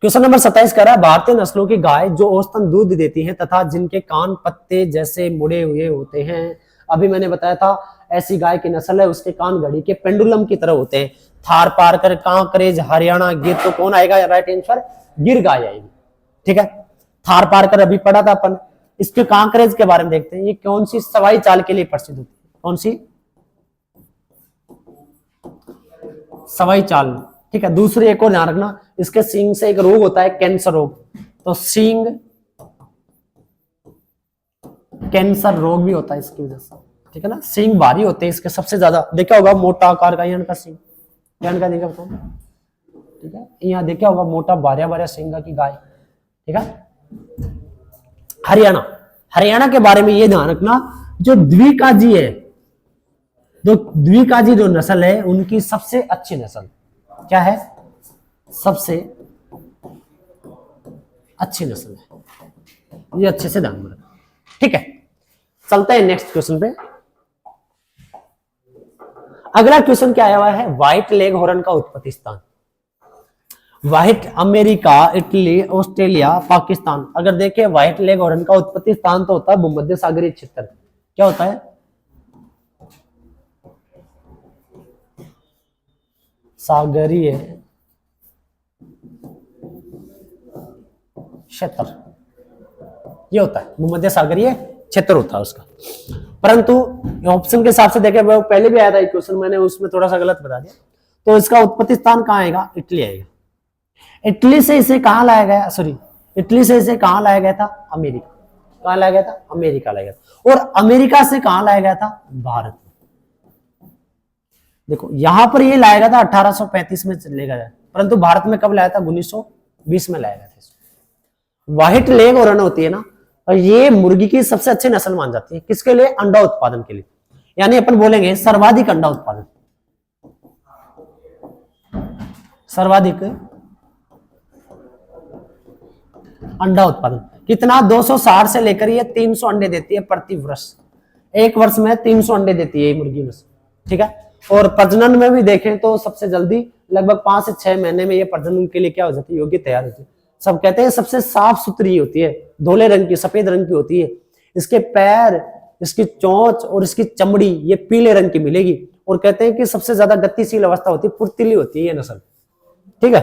क्वेश्चन नंबर 27 कह रहा है, भारतीय नस्लों की गाय जो औसतन दूध देती है तथा जिनके कान पत्ते जैसे मुड़े हुए होते हैं। अभी मैंने बताया था ऐसी गाय की नस्ल है, उसके कान घड़ी के पेंडुलम की तरह होते हैं। थार पारकर, कांकरेज, हरियाणा, गिर, तो कौन आएगा? राइट आंसर गिर गाय आएगी। ठीक है, थार पारकर अभी पढ़ा था अपन। इसके कांकरेज के बारे में देखते हैं, ये कौन सी सवाई चाल के लिए प्रसिद्ध होती है? कौन सी? सवाई चाल। ठीक है, दूसरी एक और ध्यान रखना, इसके सींग से एक रोग होता है कैंसर रोग, तो सींग कैंसर रोग भी होता है इसकी वजह से। ठीक है ना, सींग भारी होते हैं इसके सबसे ज्यादा। देखा होगा मोटा आकार का यहाँ का सींग, यहाँ का देखा बताओ। ठीक है, यहाँ देखा होगा मोटा बारिया बारिया सींग की गाय। ठीक है, हरियाणा, हरियाणा के बारे में ये ध्यान रखना, जो द्विकाजी है, जो द्विकाजी जो नस्ल है उनकी सबसे अच्छी नस्ल क्या है? सबसे अच्छी नस्ल है, ये अच्छे से ध्यान में रखना। ठीक है, चलते हैं नेक्स्ट क्वेश्चन पे। अगला क्वेश्चन क्या आया हुआ है? व्हाइट लेग हॉर्न का उत्पत्ति स्थान। White America, Italy, Australia, Pakistan. अगर देखें व्हाइट लेग हॉर्न का उत्पत्ति स्थान तो होता है भूमध्य सागरीय क्षेत्र। क्या होता है? सागरीय क्षेत्र, ये होता है भूमध्य सागरीय क्षेत्र होता है उसका। परंतु ऑप्शन के हिसाब से देखें, वो पहले भी आया था क्वेश्चन, मैंने उसमें थोड़ा सा गलत बता दिया। तो इसका उत्पत्ति स्थान कहाँ आएगा? इटली आएगा। इटली से इसे कहाँ लाया गया? सॉरी, इटली से इसे कहाँ लाया गया था? अमेरिका। कहाँ लाया गया था? अमेरिका लाया गया था। और अमेरिका से कहाँ लाया गया था? भारत। देखो यहां पर ये लाया गया था 1835 में ले गया, परंतु भारत में कब लाया था? 1920 में लाया गया था। व्हाइट लेग हॉर्न होती है ना, और ये मुर्गी की सबसे अच्छी नस्ल मान जाती है। किसके लिए? अंडा उत्पादन के लिए, यानी अपन बोलेंगे सर्वाधिक अंडा उत्पादन, सर्वाधिक अंडा उत्पादन। कितना? 260 से लेकर ये 300 अंडे देती है प्रति वर्ष। एक वर्ष में 300 अंडे देती है ये मुर्गी नस्ल। ठीक है, और प्रजनन में भी देखें तो सबसे जल्दी लगभग 5 से 6 महीने में ये प्रजनन के लिए क्या हो जाती है? योग्य तैयार होती है। सब कहते हैं सबसे साफ सुथरी होती है, धोले रंग की, सफेद रंग की होती है। इसके पैर, इसकी चोंच और इसकी चमड़ी ये पीले रंग की मिलेगी। और कहते हैं कि सबसे ज्यादा गतिशील अवस्था होती है, फुर्तीली होती है ये नस्ल। ठीक है,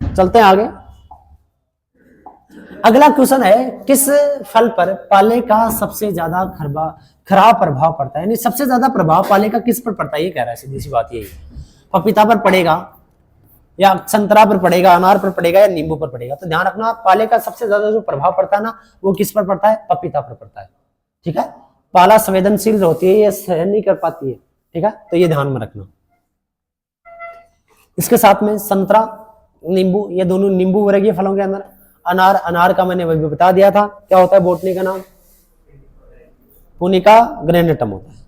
चलते हैं आगे। अगला क्वेश्चन है, किस फल पर पाले का सबसे ज्यादा खराब प्रभाव पड़ता है? यानी सबसे ज्यादा प्रभाव पाले का किस पर पड़ता है? ये कह रहा है, सीधी सी बात यही। पपीता पर पड़ेगा, या संतरा पर पड़ेगा, अनार पर पड़ेगा, या नींबू पर पड़ेगा? तो ध्यान रखना, पाले का सबसे ज्यादा जो प्रभाव पड़ता है ना, वो किस पर पड़ता है? पपीता पर पड़ता है। ठीक है, पाला संवेदनशील होती है, ये सहन नहीं कर पाती है। ठीक है, तो ये ध्यान में रखना। इसके साथ में संतरा, नींबू, ये दोनों नींबू वर्गीय फलों के अंदर। अनार, अनार का मैंने वही बता दिया था, क्या होता है बोटनी का नाम? पुनिका ग्रेनेटम होता है।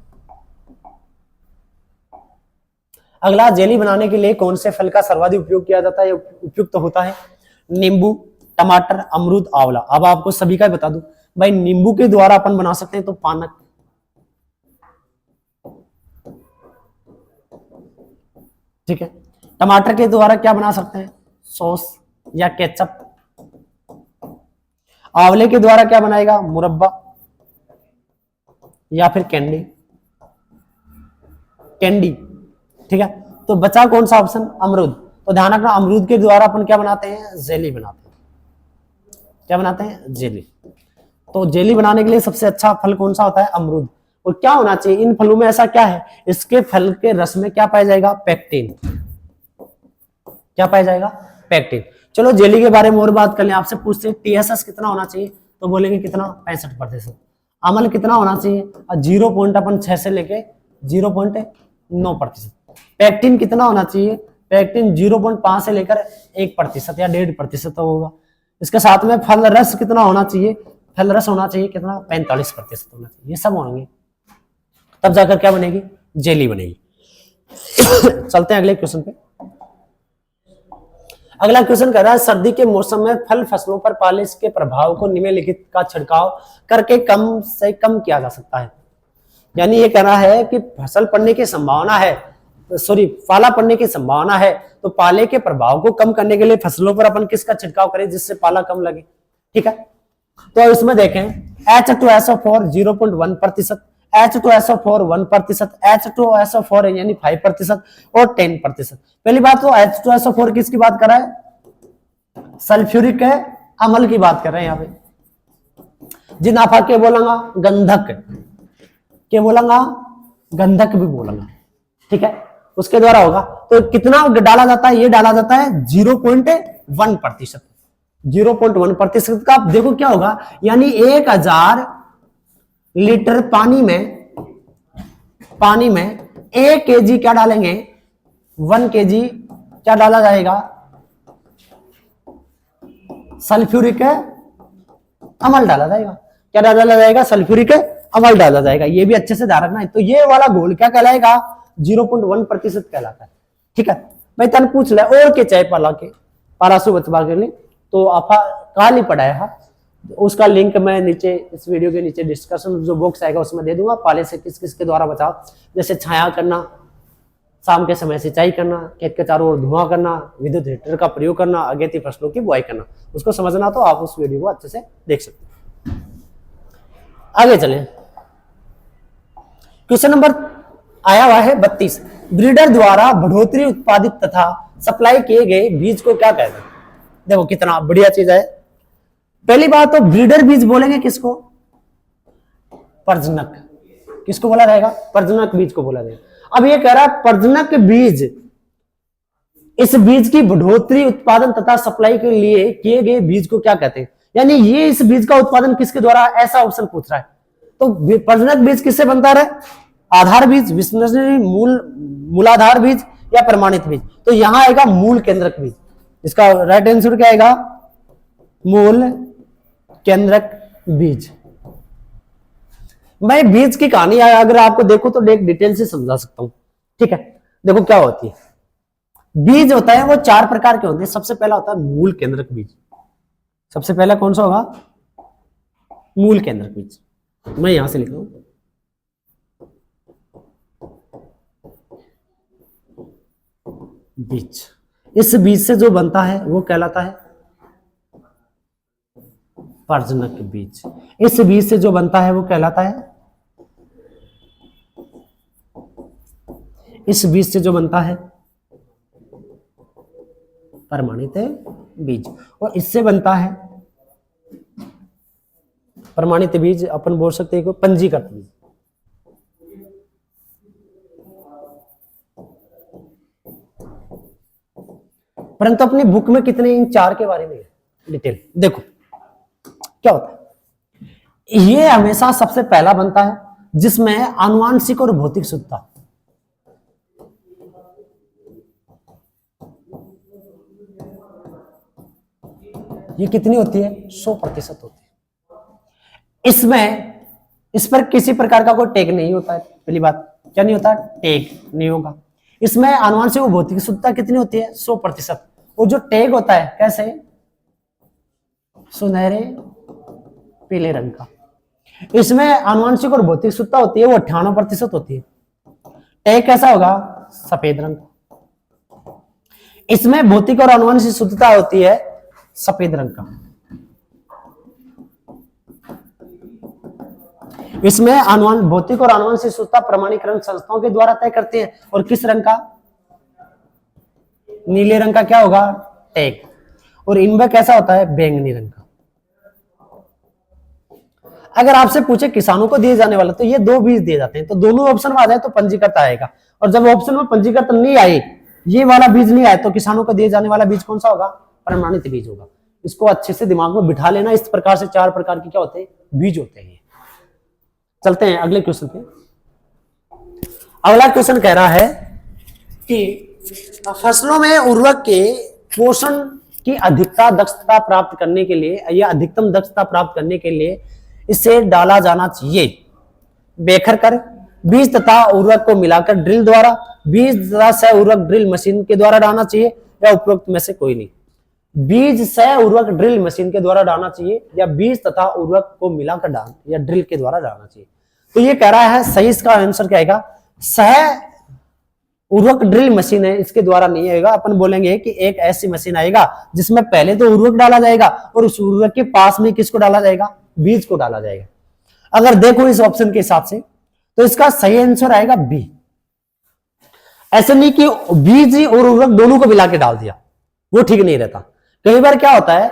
अगला, जेली बनाने के लिए कौन से फल का सर्वाधिक उपयोग किया जाता है? उपयुक्त तो होता है नींबू, टमाटर, अमरूद, आंवला। अब आपको सभी का बता दूं भाई, नींबू के द्वारा अपन बना सकते हैं तो पानक, ठीक है। टमाटर के द्वारा क्या बना सकते हैं? सॉस या केचप। आंवले के द्वारा क्या बनाएगा? मुरब्बा या फिर कैंडी, कैंडी। ठीक है, तो बचा कौन सा ऑप्शन? अमरूद। तो ध्यान रखना, अमरूद के द्वारा अपन क्या बनाते हैं? जेली बनाते हैं। क्या बनाते हैं? जेली। तो जेली बनाने के लिए सबसे अच्छा फल कौन सा होता है? अमरूद। और क्या होना चाहिए इन फलों में, ऐसा क्या है, इसके फल के रस में क्या पाया जाएगा, पेक्टिन। क्या पाया जाएगा, पेक्टिन। चलो जेली के बारे में और बात कर लें, आपसे पूछते हैं टीएसएस कितना होना चाहिए, तो बोलेंगे कितना, 65%। अम्ल कितना होना चाहिए, 0.6 से लेके 0.9%। पेक्टिन कितना होना चाहिए, पेक्टिन 0.5 से लेकर 1% या 1.5% होगा। इसके साथ में फल रस कितना होना चाहिए, फल रस होना चाहिए कितना, 45% होना चाहिए। ये सब होंगे तब जाकर क्या बनेगी, जेली बनेगी। चलते हैं अगले क्वेश्चन पे। अगला क्वेश्चन कह रहा है सर्दी के मौसम में फल फसलों पर पाले के प्रभाव को निम्नलिखित का छिड़काव करके कम से कम किया जा सकता है। यानी ये कहना है कि फसल पड़ने की संभावना है, सॉरी पाला पड़ने की संभावना है, तो पाले के प्रभाव को कम करने के लिए फसलों पर अपन किसका छिड़काव करें जिससे पाला कम लगे। ठीक है, तो इसमें देखें H2SO4 0.1%, H2SO4 1%, H2SO4 यानी 5% और 10%। पहली बात तो H2SO4 किसकी बात कर रहा है, सल्फ्यूरिक अम्ल की बात कर रहे हैं यहाँ पे। जिनाफा के बोलूंगा गंधक, के बोलूंगा गंधक भी बोलूंगा। ठीक है, उसके द्वारा होगा। तो कितना डाला जाता है, ये डाला जाता है 0.1%। 0.1% का आप देखो क्या होगा, यानी 1000 लीटर पानी में 1 kg क्या डालेंगे, 1 kg क्या डाला जाएगा, सल्फ्यूरिक अम्ल डाला जाएगा। क्या डाला जाएगा, सल्फ्यूरिक अम्ल डाला जाएगा। ये भी अच्छे से ध्यान रखना है। तो ये वाला घोल क्या कहलाएगा, 0.1% कहलाता है। ठीक है भाई, तन पूछ ले और के चाहे पालासु बचवा के लिए, तो आपा काल ही पढ़ाया, उसका लिंक मैं नीचे इस वीडियो के नीचे डिस्कशन जो बॉक्स आएगा उसमें दे दूंगा। पाले से किस किस के द्वारा बचाव, जैसे छाया करना, शाम के समय सिंचाई करना, खेत के चारों ओर धुआं करना, विद्युत हीटर का प्रयोग करना, अगेती फसलों की बुआई करना। उसको समझना तो आप उस वीडियो को अच्छे से देख सकते हैं। आगे चले, क्वेश्चन नंबर आया हुआ है 32। ब्रीडर द्वारा बढ़ोतरी उत्पादित तथा सप्लाई किए गए बीज को क्या कहते हैं। देखो कितना बढ़िया चीज है। पहली बात तो ब्रीडर बीज बोलेंगे किसको, प्रजनक। किसको बोला जाएगा, प्रजनक बीज को बोला जाएगा। अब ये कह रहा है प्रजनक बीज, इस बीज की बढ़ोतरी उत्पादन तथा सप्लाई के लिए किए गए बीज को क्या कहते हैं। यानी ये इस बीज का उत्पादन किसके द्वारा, ऐसा ऑप्शन पूछ रहा है। तो प्रजनक बीज किससे बनता है, आधार बीज, विश्वसनीय मूलाधार बीज या प्रमाणित बीज। तो यहां आएगा मूल केंद्रक बीज। इसका राइट आंसर क्या आएगा, मूल केंद्रक बीज। मैं बीज की कहानी अगर आपको देखो तो डिटेल से समझा सकता हूं। ठीक है, देखो क्या होती है, बीज होता है वो 4 प्रकार के होते हैं। सबसे पहला होता है मूल केंद्रक बीज। सबसे पहला कौन सा होगा, मूल केंद्रक बीज। मैं यहां से लिख रहा हूं, बीज। इस बीज से जो बनता है वो कहलाता है प्रजनक बीज। इस बीज से जो बनता है वो कहलाता है, इस बीज से जो बनता है प्रमाणित बीज। और इससे बनता है प्रमाणित बीज, अपन बोल सकते हैं पंजीकृत बीज। परंतु अपनी बुक में कितने इन 4 के बारे में डिटेल देखो क्या होता है। ये हमेशा सबसे पहला बनता है जिसमें आनुवांशिक और भौतिक शुद्धता, ये कितनी होती है, 100% होती है। इसमें इस पर किसी प्रकार का कोई टैग नहीं होता है। पहली बात क्या नहीं होता, टैग नहीं होगा। इसमें आनुवांशिक और भौतिक शुद्धता कितनी होती है, 100%। और जो टैग होता है कैसे, सुनहरे पीले रंग का। इसमें आनुवांशिक और भौतिक शुद्धता होती है वो 98% होती है। टैग कैसा होगा, सफेद रंग का। इसमें भौतिक और आनुवांशिक शुद्धता होती है सफेद रंग का। इसमें भौतिक और आनुवांशिक शुद्धता प्रमाणीकरण संस्थाओं के द्वारा तय करते हैं। और किस रंग का, नीले रंग का क्या होगा, टैग। और इनमें कैसा होता है, बैंगनी रंग का। अगर आपसे पूछे किसानों को दिए जाने वाला, तो ये 2 बीज दिए जाते हैं, तो दोनों ऑप्शन में आ जाए तो पंजीकृत आएगा, और जब ऑप्शन में पंजीकृत नहीं आए, ये वाला बीज नहीं आए, तो किसानों को दिए जाने वाला बीज कौन सा होगा? प्रमाणित बीज होगा। इसको अच्छे से दिमाग में बिठा लेना। इस प्रकार से 4 प्रकार के क्या होते हैं? बीज होते हैं। चलते हैं अगले क्वेश्चन पे। अगला क्वेश्चन कह रहा है कि फसलों में उर्वरक के पोषण की अधिकता दक्षता प्राप्त करने के लिए या अधिकतम दक्षता प्राप्त करने के लिए इसे डाला जाना चाहिए। बेखर कर, बीज तथा उर्वरक को मिलाकर ड्रिल द्वारा, बीज तथा सह उर्वरक ड्रिल मशीन के द्वारा डालना चाहिए, या उपरोक्त में से कोई नहीं। बीज सह उर्वरक ड्रिल मशीन के द्वारा डालना चाहिए, या बीज तथा उर्वरक को मिलाकर डाल या ड्रिल के द्वारा डालना चाहिए। तो ये कह रहा है सही, इसका आंसर क्या आएगा? सह उर्वरक ड्रिल मशीन है, इसके द्वारा नहीं आएगा। अपन बोलेंगे कि एक ऐसी मशीन आएगा जिसमें पहले तो उर्वरक डाला जाएगा और उस उर्वरक के पास में किसको डाला जाएगा? बीज को डाला जाएगा। अगर देखो इस ऑप्शन के हिसाब से, तो इसका सही आंसर आएगा बी। ऐसे नहीं कि बीज और उर्वरक दोनों को मिला के डाल दिया, वो ठीक नहीं रहता। कई बार क्या होता है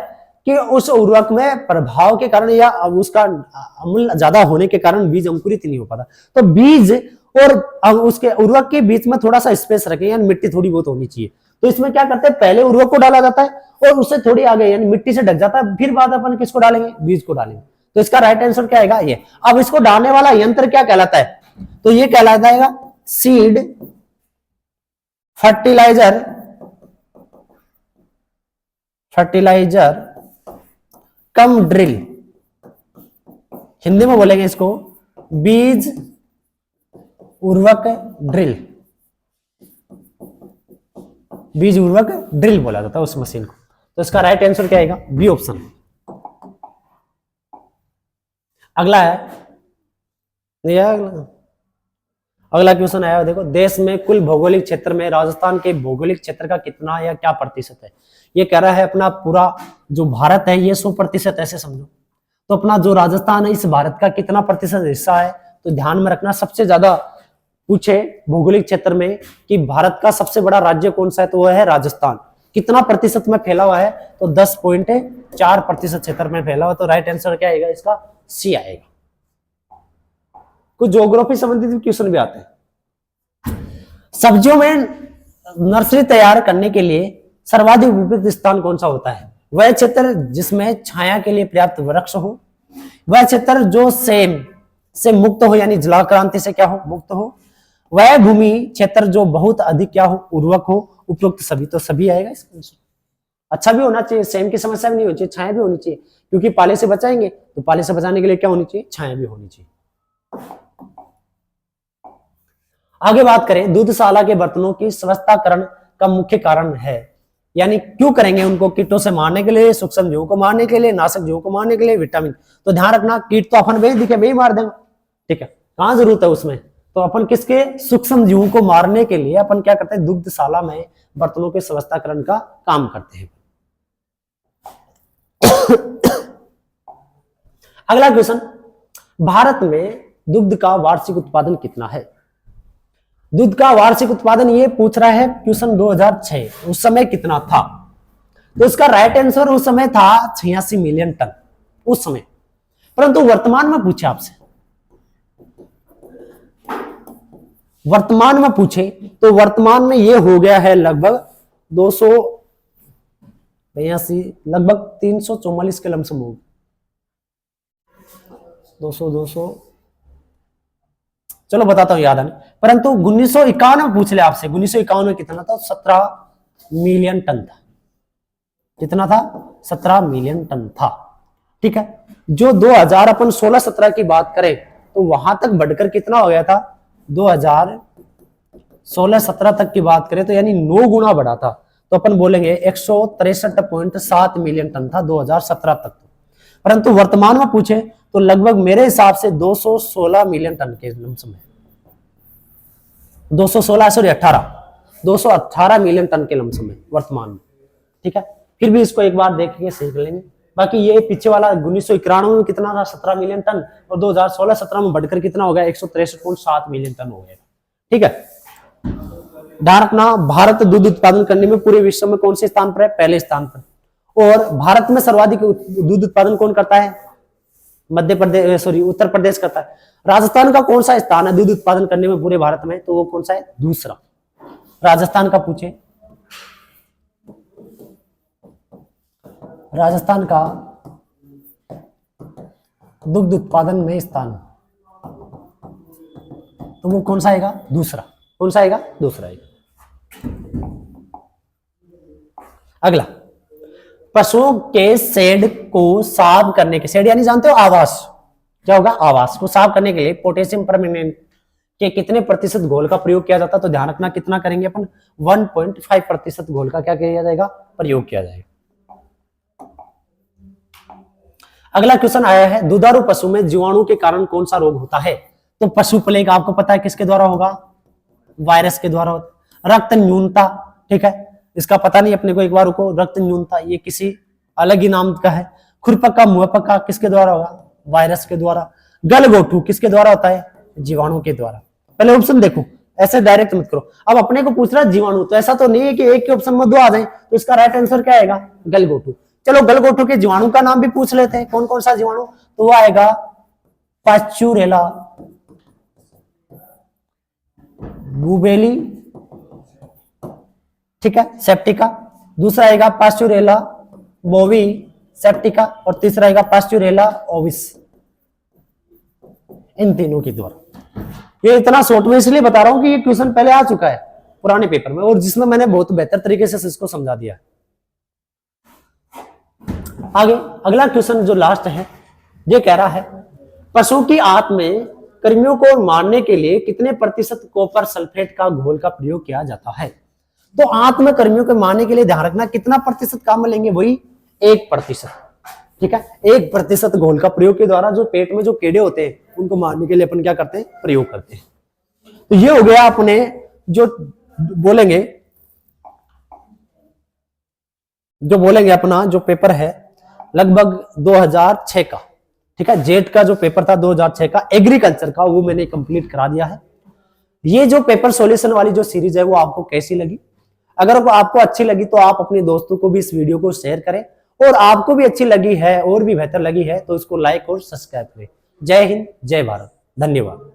कि उस उर्वरक में प्रभाव के कारण या उसका अम्ल ज्यादा होने के कारण बीज अंकुरित नहीं हो पाता। तो बीज और उसके उर्वरक के बीच में थोड़ा सा स्पेस रखें, यानी मिट्टी थोड़ी बहुत होनी चाहिए। तो इसमें क्या करते हैं, पहले उर्वरक को डाला जाता है और उससे थोड़ी आगे यानी मिट्टी से ढक जाता है, फिर बाद अपन किसको डालेंगे? बीज को डालेंगे। तो इसका राइट आंसर क्या आएगा? ये। अब इसको डालने वाला यंत्र क्या कहलाता है? तो ये कहलाता है सीड फर्टिलाइजर कम ड्रिल। हिंदी में बोलेंगे इसको बीज उर्वरक ड्रिल। बीज उर्वरक ड्रिल बोला जाता है उस मशीन को। तो इसका राइट आंसर क्या आएगा? B option. अगला है, अगला क्वेश्चन आया, देखो। देश में कुल भौगोलिक क्षेत्र में राजस्थान के भौगोलिक क्षेत्र का कितना या क्या प्रतिशत है? ये कह रहा है अपना पूरा जो भारत है ये 100% ऐसे समझो। तो अपना जो राजस्थान है इस भारत का कितना प्रतिशत हिस्सा है? तो ध्यान में रखना, सबसे ज्यादा पूछे भौगोलिक क्षेत्र में कि भारत का सबसे बड़ा राज्य कौन सा है, तो वह है राजस्थान। कितना प्रतिशत में फैला हुआ है? तो 10.4% क्षेत्र में फैला हुआ। तो राइट आंसर क्या आएगा? इसका सी आएगा। कुछ ज्योग्राफी संबंधित क्वेश्चन भी आते हैं। सब्जियों में नर्सरी तैयार करने के लिए सर्वाधिक उपयुक्त स्थान कौन सा होता है? वह क्षेत्र जिसमें छाया के लिए पर्याप्त वृक्ष हो, वह क्षेत्र जो सेम से मुक्त हो यानी जलाक्रांति से क्या हो? मुक्त हो, वह भूमि क्षेत्र जो बहुत अधिक क्या हो? उर्वरक हो, उपयुक्त सभी। तो सभी आएगा इसका आंसर। अच्छा भी होना चाहिए, सेम की समस्या भी नहीं होनी चाहिए, छाया भी होनी चाहिए, क्योंकि पाले से बचाएंगे तो पाले से बचाने के लिए क्या होनी चाहिए? छाया भी होनी चाहिए। आगे बात करें, दूधशाला के बर्तनों की स्वच्छताकरण का मुख्य कारण है, यानी क्यों करेंगे उनको? कीटों से मारने के लिए, सूक्ष्म जीवों को मारने के लिए, नाशक जीवों को मारने के लिए, विटामिन। तो ध्यान रखना, कीट तो अपन वही दिखे वही मार देंगे, ठीक है, कहां जरूरत है उसमें? तो अपन किसके? सूक्ष्म जीवों को मारने के लिए अपन क्या करते हैं? दुग्धशाला में बर्तनों के स्वच्छताकरण का काम करते हैं। अगला क्वेश्चन, भारत में दुग्ध का वार्षिक उत्पादन कितना है? दूध का वार्षिक उत्पादन ये पूछ रहा है क्वेश्चन 2006, उस समय कितना था? तो इसका राइट आंसर उस समय था 86 मिलियन टन उस समय। परंतु वर्तमान में पूछे आपसे, वर्तमान में पूछे तो वर्तमान में ये हो गया है लगभग 282, लगभग 344 के लमसम हो, 200 चलो बताता हूं, याद है। परंतु 1951 में पूछ ले आपसे, 1951 में कितना था? 17 मिलियन टन था। कितना था? 17 मिलियन टन था, ठीक है। जो 2000 अपन 16-17 की बात करें तो वहां तक बढ़कर कितना हो गया था? 2016-17 तक की बात करें तो यानी 9 गुना बढ़ा था। तो अपन बोलेंगे 163.7 मिलियन टन था 2017 तक। परंतु वर्तमान में पूछे तो लगभग मेरे हिसाब से 216 मिलियन टन के लमसम है, 218 मिलियन टन के लमसम है वर्तमान में, ठीक है। फिर भी इसको एक बार देख के सही कर लेंगे। बाकी ये पीछे वाला 1991 में कितना था? 17 मिलियन टन, और 2016-17 में बढ़कर कितना हो गया? 163.7 मिलियन टन हो गया, ठीक है। ध्यान रखना, भारत दूध उत्पादन करने में पूरे विश्व में कौन से स्थान पर है? पहले स्थान पर। और भारत में सर्वाधिक दूध उत्पादन कौन करता है? मध्य प्रदेश सॉरी उत्तर प्रदेश करता है। राजस्थान का कौन सा स्थान है दूध उत्पादन करने में पूरे भारत में, तो वो कौन सा है, दूसरा। राजस्थान का पूछे, राजस्थान का दुग्ध उत्पादन में स्थान, तो वो कौन सा आएगा, दूसरा। कौन सा आएगा, दूसरा आएगा। अगला, पशुओं के शेड को साफ करने के, शेड यानी जानते हो आवास, क्या होगा, आवास को साफ करने के लिए पोटेशियम परमैंगनेट के कितने प्रतिशत घोल का प्रयोग किया जाता है, तो ध्यान रखना कितना करेंगे अपन, 1.5% घोल का क्या किया जाएगा, प्रयोग किया जाएगा। अगला क्वेश्चन आया है, दुधारू पशु में जीवाणु के कारण कौन सा रोग होता है, तो पशु प्लेग आपको पता है किसके द्वारा होगा, वायरस के द्वारा होता। रक्त न्यूनता, ठीक है, इसका पता नहीं अपने को, एक बार को रक्त न्यूनता ये किसी अलग ही नाम का है। खुरपका मुहपका किसके द्वारा होगा, वायरस के द्वारा। गलघोटू किसके द्वारा होता है, जीवाणु के द्वारा। पहले ऑप्शन देखो, ऐसे डायरेक्ट मत करो। अब अपने को पूछ रहा है जीवाणु, तो ऐसा तो नहीं है कि एक के ऑप्शन में दो आ जाए, तो इसका राइट आंसर क्या आएगा, गलघोटू। चलो गलघोटू के जीवाणु का नाम भी पूछ लेते हैं, कौन कौन सा जीवाणु, तो वो आएगा पास्चुरेला, बुबेली, ठीक है, सेप्टिका। दूसरा आएगा पास्चुरेला बोवी सेप्टिका, और तीसरा आएगा पास्चुरेला ओविस। इन तीनों के द्वारा। ये इतना शॉर्ट में इसलिए बता रहा हूं कि ये क्वेश्चन पहले आ चुका है पुराने पेपर में, और जिसमें मैंने बहुत बेहतर तरीके से इसको समझा दिया है। आगे अगला क्वेश्चन जो लास्ट है, ये कह रहा है पशु की आंत में कृमियों को मारने के लिए कितने प्रतिशत कॉपर सल्फेट का घोल का प्रयोग किया जाता है, तो आंत में कृमियों को मारने के लिए ध्यान रखना कितना प्रतिशत काम में लेंगे, वही 1%, ठीक है। 1% घोल का प्रयोग के द्वारा जो पेट में जो कीड़े होते हैं उनको मारने के लिए अपन क्या करते हैं, प्रयोग करते हैं। तो ये हो गया अपने जो बोलेंगे अपना जो पेपर है लगभग 2006 का, ठीक है, जेट का जो पेपर था 2006 का एग्रीकल्चर का, वो मैंने कंप्लीट करा दिया है। ये जो पेपर सॉल्यूशन वाली जो सीरीज है वो आपको कैसी लगी, अगर आपको अच्छी लगी तो आप अपने दोस्तों को भी इस वीडियो को शेयर करें, और आपको भी अच्छी लगी है और भी बेहतर लगी है तो इसको लाइक और सब्सक्राइब करें। जय हिंद, जय भारत, धन्यवाद।